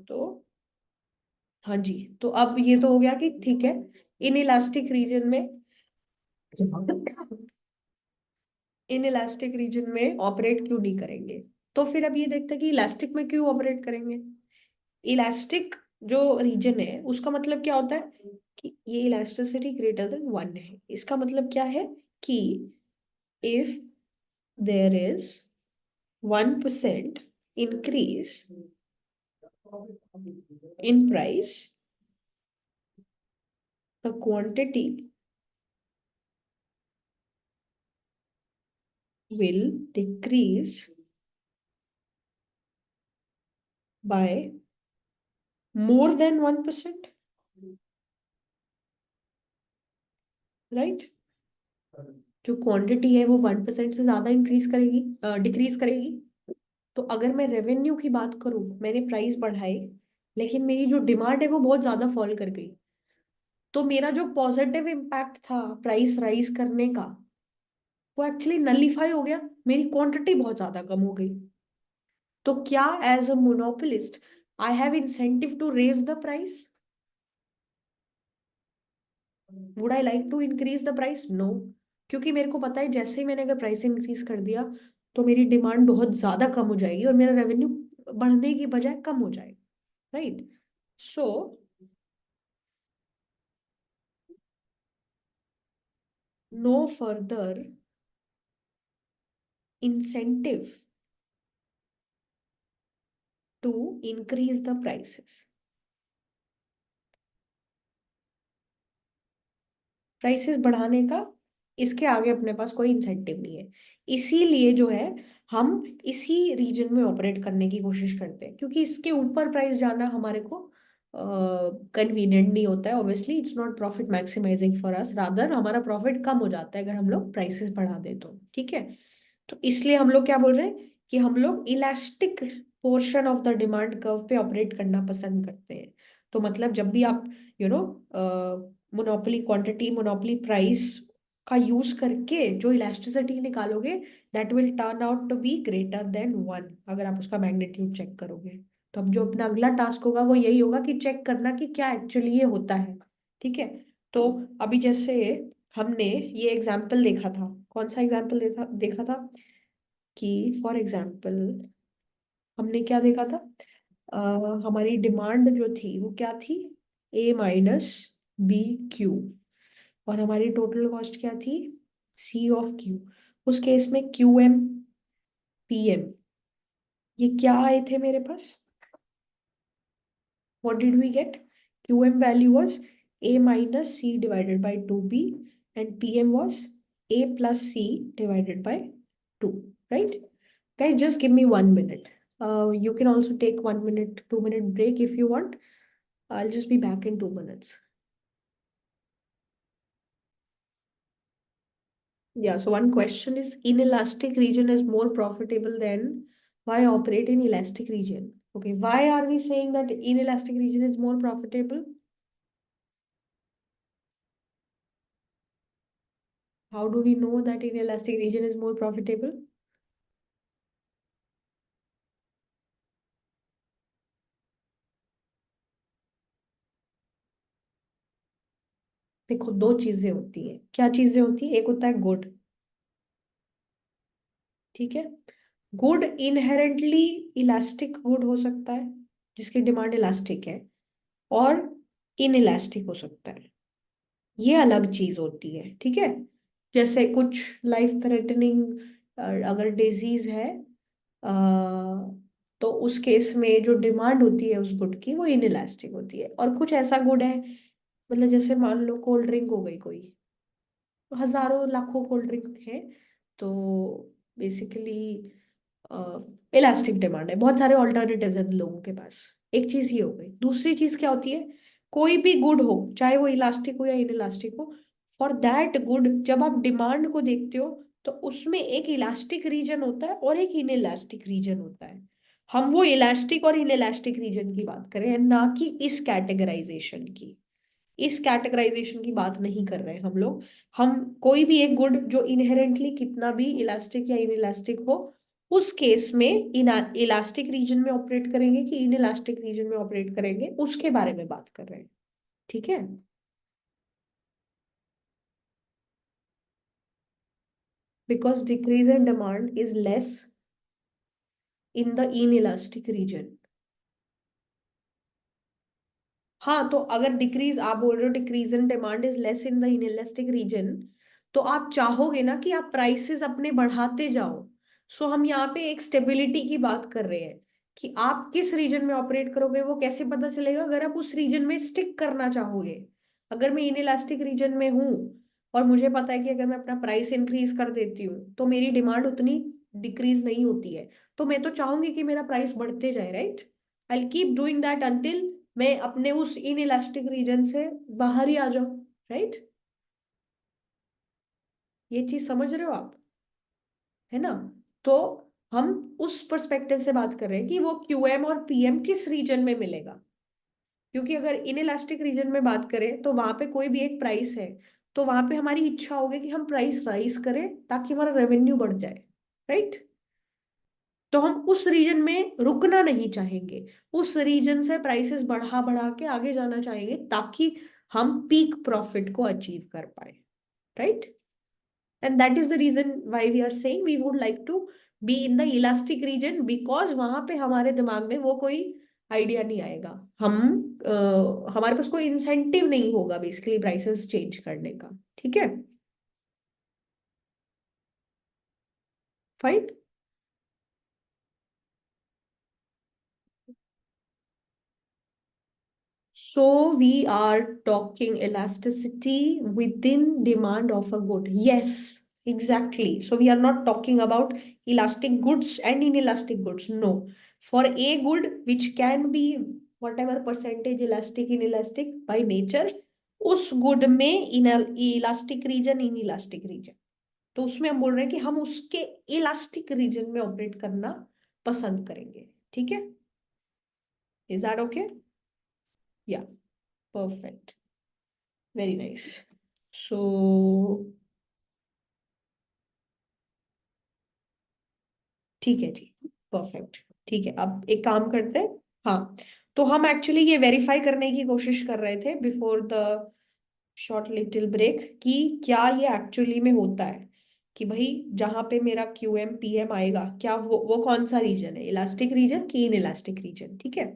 तो हाँ जी, तो अब ये तो हो गया कि ठीक है, इन इलास्टिक रीजन में इन इलास्टिक रीजन में ऑपरेट क्यों नहीं करेंगे। तो फिर अब ये देखते हैं कि इलास्टिक में क्यों ऑपरेट करेंगे। इलास्टिक जो रीजन है उसका मतलब क्या होता है कि ये इलास्टिसिटी ग्रेटर देन 1 है। इसका मतलब क्या है कि if there is 1% increase in price, the quantity will decrease by more than 1%, right? जो क्वांटिटी है वो 1% से ज्यादा इंक्रीज करेगी, डिक्रीज करेगी। तो अगर मैं रेवेन्यू की बात करूं, मैंने प्राइस बढ़ाए लेकिन मेरी जो डिमांड है वो बहुत ज्यादा फॉल कर गई, तो मेरा जो पॉजिटिव इम्पैक्ट था प्राइस राइज करने का वो एक्चुअली नलीफाई हो गया, मेरी क्वांटिटी बहुत ज्यादा कम हो गई। तो क्या as a monopolist I have incentive to raise the price? Would I like to increase the price? No. क्योंकि मेरे को पता है जैसे ही मैंने अगर प्राइस इंक्रीज कर दिया तो मेरी डिमांड बहुत ज्यादा कम हो जाएगी और मेरा रेवेन्यू बढ़ने की बजाय कम हो जाएगा, right? So no further incentive to increase the prices. Prices बढ़ाने का इसके आगे अपने पास कोई इंसेंटिव नहीं है। इसीलिए जो है हम इसी रीजन में ऑपरेट करने की कोशिश करते हैं, क्योंकि इसके ऊपर प्राइस जाना हमारे को कन्वीनियंट नहीं होता है। Obviously it's not profit maximising for us, rather हमारा प्रॉफिट कम हो जाता है अगर हम लोग प्राइसेस बढ़ा दे तो। ठीक है, तो इसलिए हम लोग क्या बोल रहे हैं कि हम लोग elastic portion of the demand curve पे ऑपरेट करना पसंद करते हैं। तो मतलब जब भी आप you know monopoly quantity, monopoly price का यूज करके जो इलास्टिसिटी निकालोगे, that will turn out to be greater than 1 अगर आप उसका मैग्नीट्यूड चेक करोगे। तो अब जो अपना अगला टास्क होगा वो यही होगा कि चेक करना कि क्या एक्चुअली ये होता है। ठीक है, तो अभी जैसे हमने ये एग्जाम्पल देखा था, कौन सा एग्जाम्पल देखा देखा था कि फॉर एग्जाम्पल हमने क्या देखा था, हमारी डिमांड जो थी वो क्या थी, A - B Q। और हमारी टोटल कॉस्ट क्या थी, सी ऑफ क्यू। उस केस में क्यू एम पी एम ये क्या आए थे मेरे पास, what did we get? QM value was A minus C divided by 2B and PM was A plus C divided by 2, right? Guys, just give me 1 minute. You can also take 1 minute, 2 minute break if you want. I'll just be back in 2 minutes. Yeah, so one question is inelastic region is more profitable than why operate in elastic region? Okay, why are we saying that inelastic region is more profitable? How do we know that inelastic region is more profitable? देखो, दो चीजें होती है। क्या चीजें होती है? एक होता है गुड, ठीक है। गुड इनहेरेंटली इलास्टिक गुड हो सकता है, जिसकी डिमांड इलास्टिक है, और इनइलास्टिक हो सकता है। ये अलग चीज होती है, ठीक है। जैसे कुछ लाइफ थ्रेटनिंग अगर डिजीज है, अ, तो उस केस में जो डिमांड होती है उस गुड की वो इनइलास्टिक होती है। और कुछ ऐसा गुड है, मतलब जैसे मान लो कोल्ड ड्रिंक हो गई कोई, हजारों लाखों कोल्ड ड्रिंक है, तो बेसिकली इलास्टिक डिमांड है, बहुत सारे ऑल्टरनेटिव्स हैं लोगों के पास। एक चीज ये हो गई। दूसरी चीज क्या होती है, कोई भी गुड हो चाहे वो इलास्टिक हो या इनइलास्टिक हो, फॉर दैट गुड जब आप डिमांड को देखते हो तो उसमें एक इलास्टिक रीजन होता है और एक इनइलास्टिक रीजन होता है। हम वो इलास्टिक और इनइलास्टिक रीजन की बात कर रहे हैं, ना कि इस कैटेगराइजेशन की। इस कैटेगराइजेशन की बात नहीं कर रहे हैं हम लोग। हम कोई भी एक गुड जो इनहेरेंटली कितना भी इलास्टिक या इनइलास्टिक हो, उस केस में इन इलास्टिक रीजन में ऑपरेट करेंगे कि इन इलास्टिक रीजन में ऑपरेट करेंगे, उसके बारे में बात कर रहे हैं, ठीक है। Because decrease in demand is less in the inelastic region. हाँ, तो अगर डिक्रीज, आप बोल रहे हो decrease in demand is less in the inelastic region, तो आप चाहोगे ना कि आप प्राइसेस अपने बढ़ाते जाओ। सो हम यहाँ पे एक स्टेबिलिटी की बात कर रहे हैं कि आप किस रीजन में ऑपरेट करोगे वो कैसे पता चलेगा, अगर आप उस रीजन में स्टिक करना चाहोगे। अगर मैं इनइलास्टिक रीजन में हूँ और मुझे पता है कि अगर मैं अपना प्राइस इंक्रीज कर देती हूँ तो मेरी डिमांड उतनी डिक्रीज नहीं होती है, तो मैं तो चाहूंगी कि मेरा प्राइस बढ़ते जाए, right. I keep doing that until मैं अपने उस इन इलास्टिक रीजन से बाहर ही आ जाऊं, राइट। ये चीज समझ रहे हो आप, है ना। तो हम उस पर्सपेक्टिव से बात कर रहे हैं कि वो क्यूएम और पीएम किस रीजन में मिलेगा। क्योंकि अगर इन इलास्टिक रीजन में बात करें तो वहां पे कोई भी एक प्राइस है, तो वहां पे हमारी इच्छा होगी कि हम प्राइस राइज करें ताकि हमारा रेवेन्यू बढ़ जाए, राइट। तो हम उस रीजन में रुकना नहीं चाहेंगे, उस रीजन से प्राइसेस बढ़ा बढ़ा के आगे जाना चाहेंगे ताकि हम पीक प्रॉफिट को अचीव कर पाए, right. And that is the reason why we are saying we would like to be in the elastic region, because वहां पे हमारे दिमाग में वो कोई आइडिया नहीं आएगा। हम हमारे पास कोई इंसेंटिव नहीं होगा बेसिकली प्राइसेस चेंज करने का, ठीक है। Fine. So we are talking elasticity within demand of a good. Yes, exactly. So we are not talking about elastic goods and inelastic goods. No. For a good which can be whatever percentage elastic, inelastic by nature, उस गुड में inelastic region, inelastic region, तो उसमें हम बोल रहे हैं कि हम उसके इलास्टिक रीजन में ऑपरेट करना पसंद करेंगे, ठीक है। Is that okay? या, परफेक्ट, वेरी नाइस। सो ठीक है जी, परफेक्ट। ठीक है, अब एक काम करते हैं। हाँ, तो हम एक्चुअली ये वेरीफाई करने की कोशिश कर रहे थे before the short little break कि क्या ये एक्चुअली में होता है, कि भाई जहां पे मेरा क्यू एम पी एम आएगा, क्या वो कौन सा रीजन है, इलास्टिक रीजन कि इन इलास्टिक रीजन, ठीक है।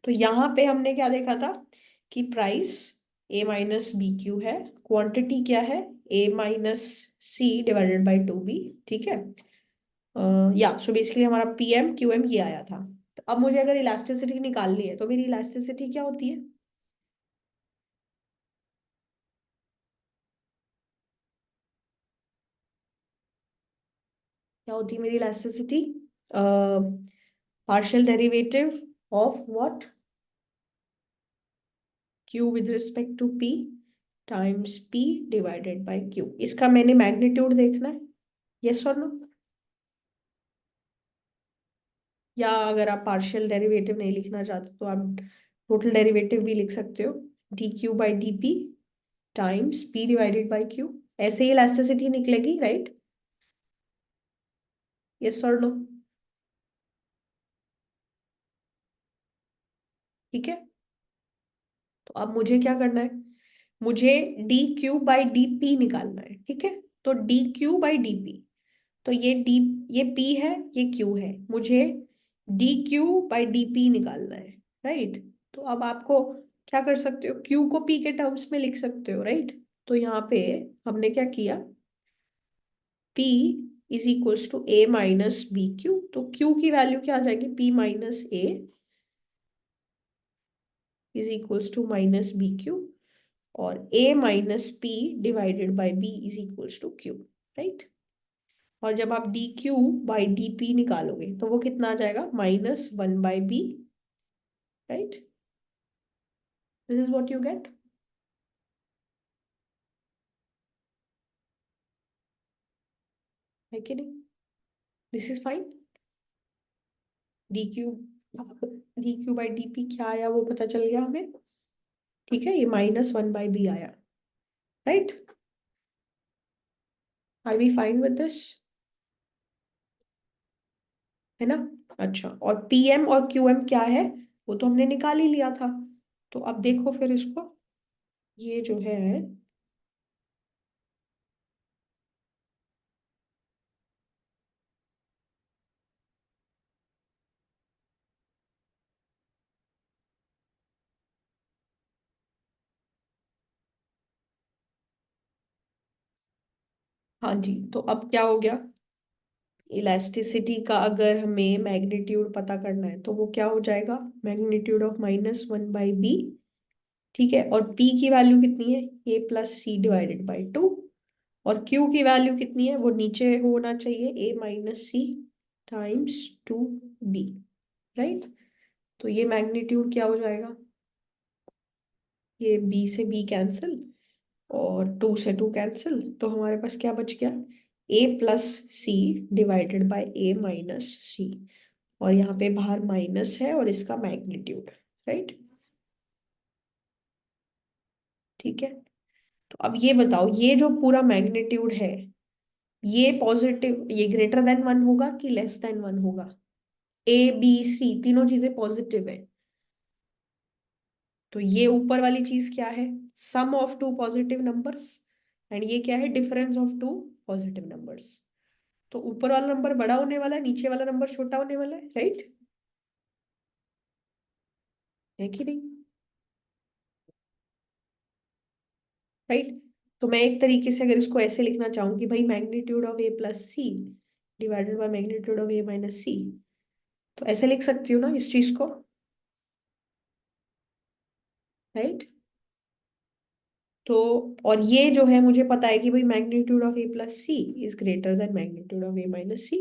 तो यहाँ पे हमने क्या देखा था कि price A minus B Q है, क्वांटिटी क्या है, A minus C divided by two B, ठीक है। या सो बेसिकली हमारा पी एम क्यू एम ये आया था। तो अब मुझे अगर इलास्टिसिटी निकालनी है तो मेरी इलास्टिसिटी क्या होती है, क्या होती है मेरी elasticity, partial derivative of what, Q with respect to P times P divided by Q. इसका मैंने मैग्नीट्यूड देखना है, यस और नो। या अगर आप पार्शियल डेरिवेटिव नहीं लिखना चाहते तो आप टोटल डेरिवेटिव भी लिख सकते हो, D Q by D P times P divided by Q. ऐसे ही इलास्टिसिटी निकलेगी, राइट, यस और नो। ठीक है, तो अब मुझे क्या करना है, मुझे D Q by D P निकालना है, ठीक है। तो D Q by D P, तो ये पी है, ये क्यू है, मुझे D Q by D P निकालना है, राइट। तो अब आपको क्या कर सकते हो, क्यू को पी के टर्म्स में लिख सकते हो, राइट। तो यहाँ पे हमने क्या किया, P is equals to A minus B Q, तो क्यू की वैल्यू क्या आ जाएगी, P minus A is equals to minus B Q, और a minus P divided by B is equals to Q, right. और जब आप D Q by D P निकालोगे तो वो कितना आ जाएगा, minus one by B, right. This is what you get, है कि नहीं, this is fine. D Q by D P क्या आया वो पता चल गया हमें, ठीक है, ये माइनस वन बाई बी आया, right. Are we fine with this, है ना। अच्छा, और पी एम और क्यू एम क्या है, वो तो हमने निकाल ही लिया था। तो अब देखो फिर इसको, ये जो है, हाँ जी, तो अब क्या हो गया, इलास्टिसिटी का अगर हमें मैग्नीट्यूड पता करना है तो वो क्या हो जाएगा, magnitude of minus one by B, ठीक है। और पी की वैल्यू कितनी है, A plus C divided by two, और क्यू की वैल्यू कितनी है, वो नीचे होना चाहिए, A minus C times two B, right. तो ये मैग्नीट्यूड क्या हो जाएगा, ये बी से बी कैंसिल और टू से टू कैंसिल, तो हमारे पास क्या बच गया, A plus C divided by A minus सी, और यहाँ पे बाहर माइनस है और इसका मैग्नीट्यूड, राइट, ठीक है। तो अब ये बताओ, ये जो पूरा मैग्नीट्यूड है, ये पॉजिटिव, ये ग्रेटर देन वन होगा कि लेस देन वन होगा, ए बी सी तीनों चीजें पॉजिटिव है, तो ये ऊपर वाली चीज क्या है, sum of two positive numbers, and ये क्या है, difference of two positive numbers. तो ऊपर वाला नंबर बड़ा होने वाला है, नीचे वाला नंबर छोटा होने वाला है, राइट, है कि नहीं, राइट। तो मैं एक तरीके से अगर इसको ऐसे लिखना चाहूँ कि भाई magnitude of A plus C divided by magnitude of A minus C, तो ऐसे लिख सकती हूँ ना इस चीज को, राइट। तो और ये जो है मुझे पता है कि भाई magnitude of A plus C is greater than magnitude of A minus C,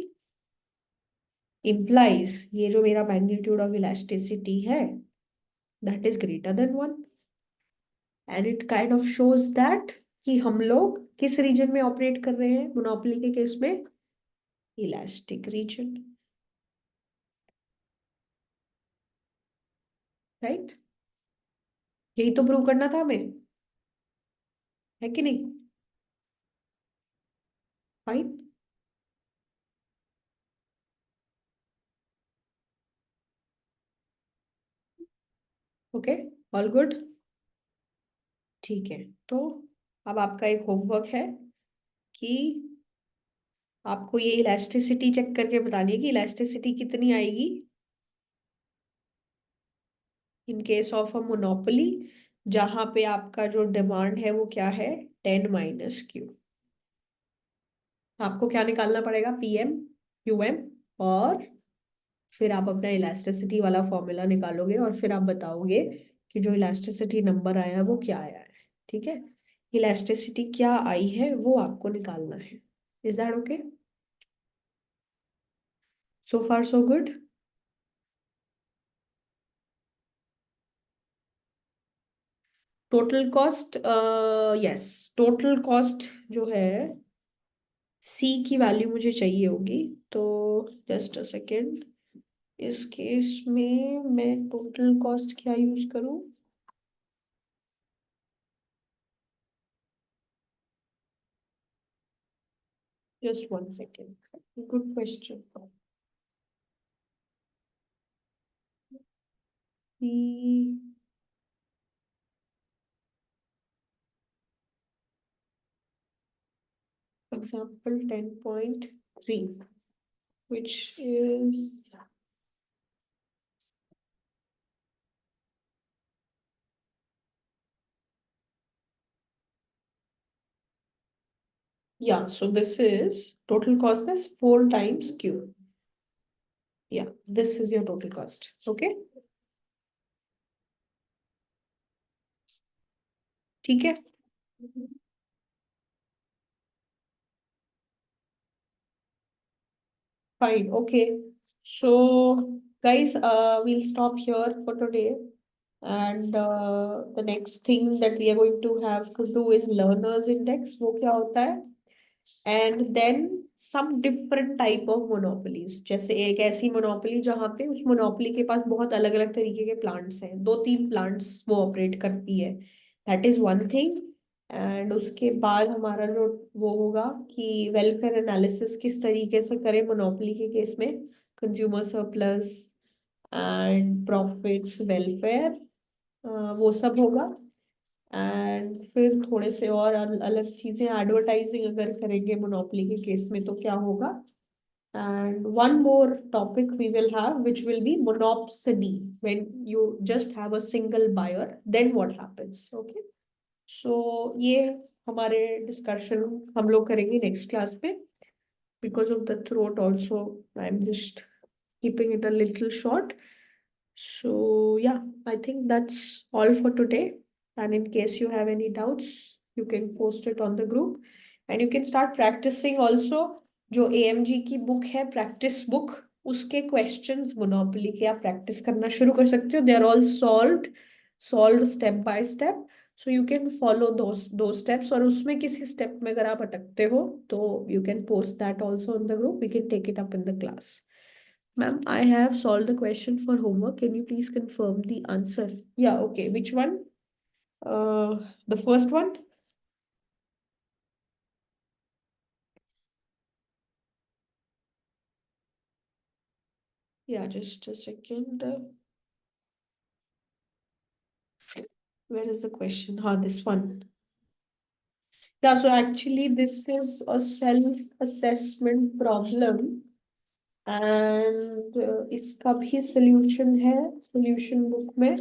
implies ये जो मेरा मैग्नीट्यूड ऑफ इलास्टिसिटी है that is greater than one, and it kind of shows that कि हम लोग किस रीजन में ऑपरेट कर रहे हैं मोनोपोली के केस में, इलास्टिक रीजन, राइट। यही तो प्रूव करना था हमें, है कि नहीं, फाइन, ओके, ऑल गुड, ठीक है। तो अब आपका एक होमवर्क है कि आपको ये इलास्टिसिटी चेक करके बतानी है कि इलास्टिसिटी कितनी आएगी इन केस ऑफ अ मोनोपोली जहां पे आपका जो डिमांड है वो क्या है, 10 - Q। आपको क्या निकालना पड़ेगा, PM, QM, और फिर आप अपना इलास्टिसिटी वाला फॉर्मूला निकालोगे और फिर आप बताओगे कि जो इलास्टिसिटी नंबर आया है वो क्या आया है। ठीक है, इलास्टिसिटी क्या आई है वो आपको निकालना है। Is that okay? So far so good. Total cost, yes, total cost जो है सी की वैल्यू मुझे चाहिए होगी। तो जस्ट अ सेकेंड, इस केस में मैं टोटल कॉस्ट क्या यूज करूं? Just 1 second, good question. Example 10.3, which is, yeah, so this is total cost is 4 times Q. Yeah, this is your total cost. Okay, ठीक है। Fine, okay. So, guys, we'll stop here for today. And the next thing that we are going to have to do is learners index. वो क्या होता है? And then some different type of monopolies, जैसे एक ऐसी मोनोपोली जहाँ पे उस मोनोपोली के पास बहुत अलग अलग तरीके के प्लांट्स हैं, 2-3 प्लांट्स वो ऑपरेट करती है। That is one thing. And उसके बाद हमारा जो वो होगा कि वेलफेयर एनालिसिस किस तरीके से करें मोनोपोली के केस में, consumer surplus and profits, welfare, वो सब होगा। एंड फिर थोड़े से और अलग चीजें, एडवर्टाइजिंग अगर करेंगे मोनोपोली के केस में तो क्या होगा। And one more topic we will have which will be monopsony, when you just have a single buyer then what happens. Okay, so ये हमारे डिस्कशन हम लोग करेंगे नेक्स्ट क्लास में। Because of the throat also I am just keeping it a little short. So yeah, I think that's all for today. And in case you have any doubts, you can post it on the group. And you can start practicing also. जो AMG की बुक है, प्रैक्टिस बुक, उसके क्वेश्चंस मोनोपोली के आप प्रैक्टिस करना शुरू कर सकते हो। They are all solved step by step. So you can follow those steps, और उसमें किसी स्टेप में अगर आप अटकते हो तो you can post that also in the group, we can take it up in the class. Ma'am, I have solved the question for homework. Can you please confirm the answer? Yeah, okay. Which one? The first one? Yeah, just a second. Where is the question? This one. Yeah, so actually this is a self-assessment problem. And इसका भी solution है solution book में.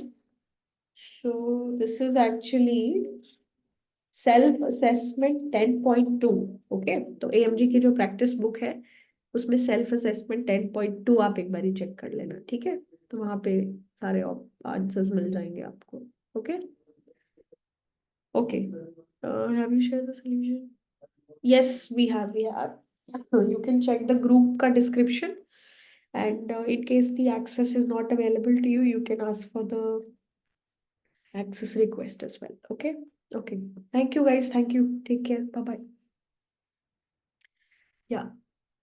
So this is actually self assessment 10.2। Okay, तो AMG की जो प्रैक्टिस बुक है उसमें सेल्फ असेसमेंट 10.2 आप एक बार चेक कर लेना, ठीक है? तो वहां पे सारे आंसर्स मिल जाएंगे आपको। Okay, okay, have you share the solution? Yes, we have you can check the group का description, and in case the access is not available to you, you can ask for the access request as well. Okay, okay, thank you guys, thank you, take care, bye bye. Yeah.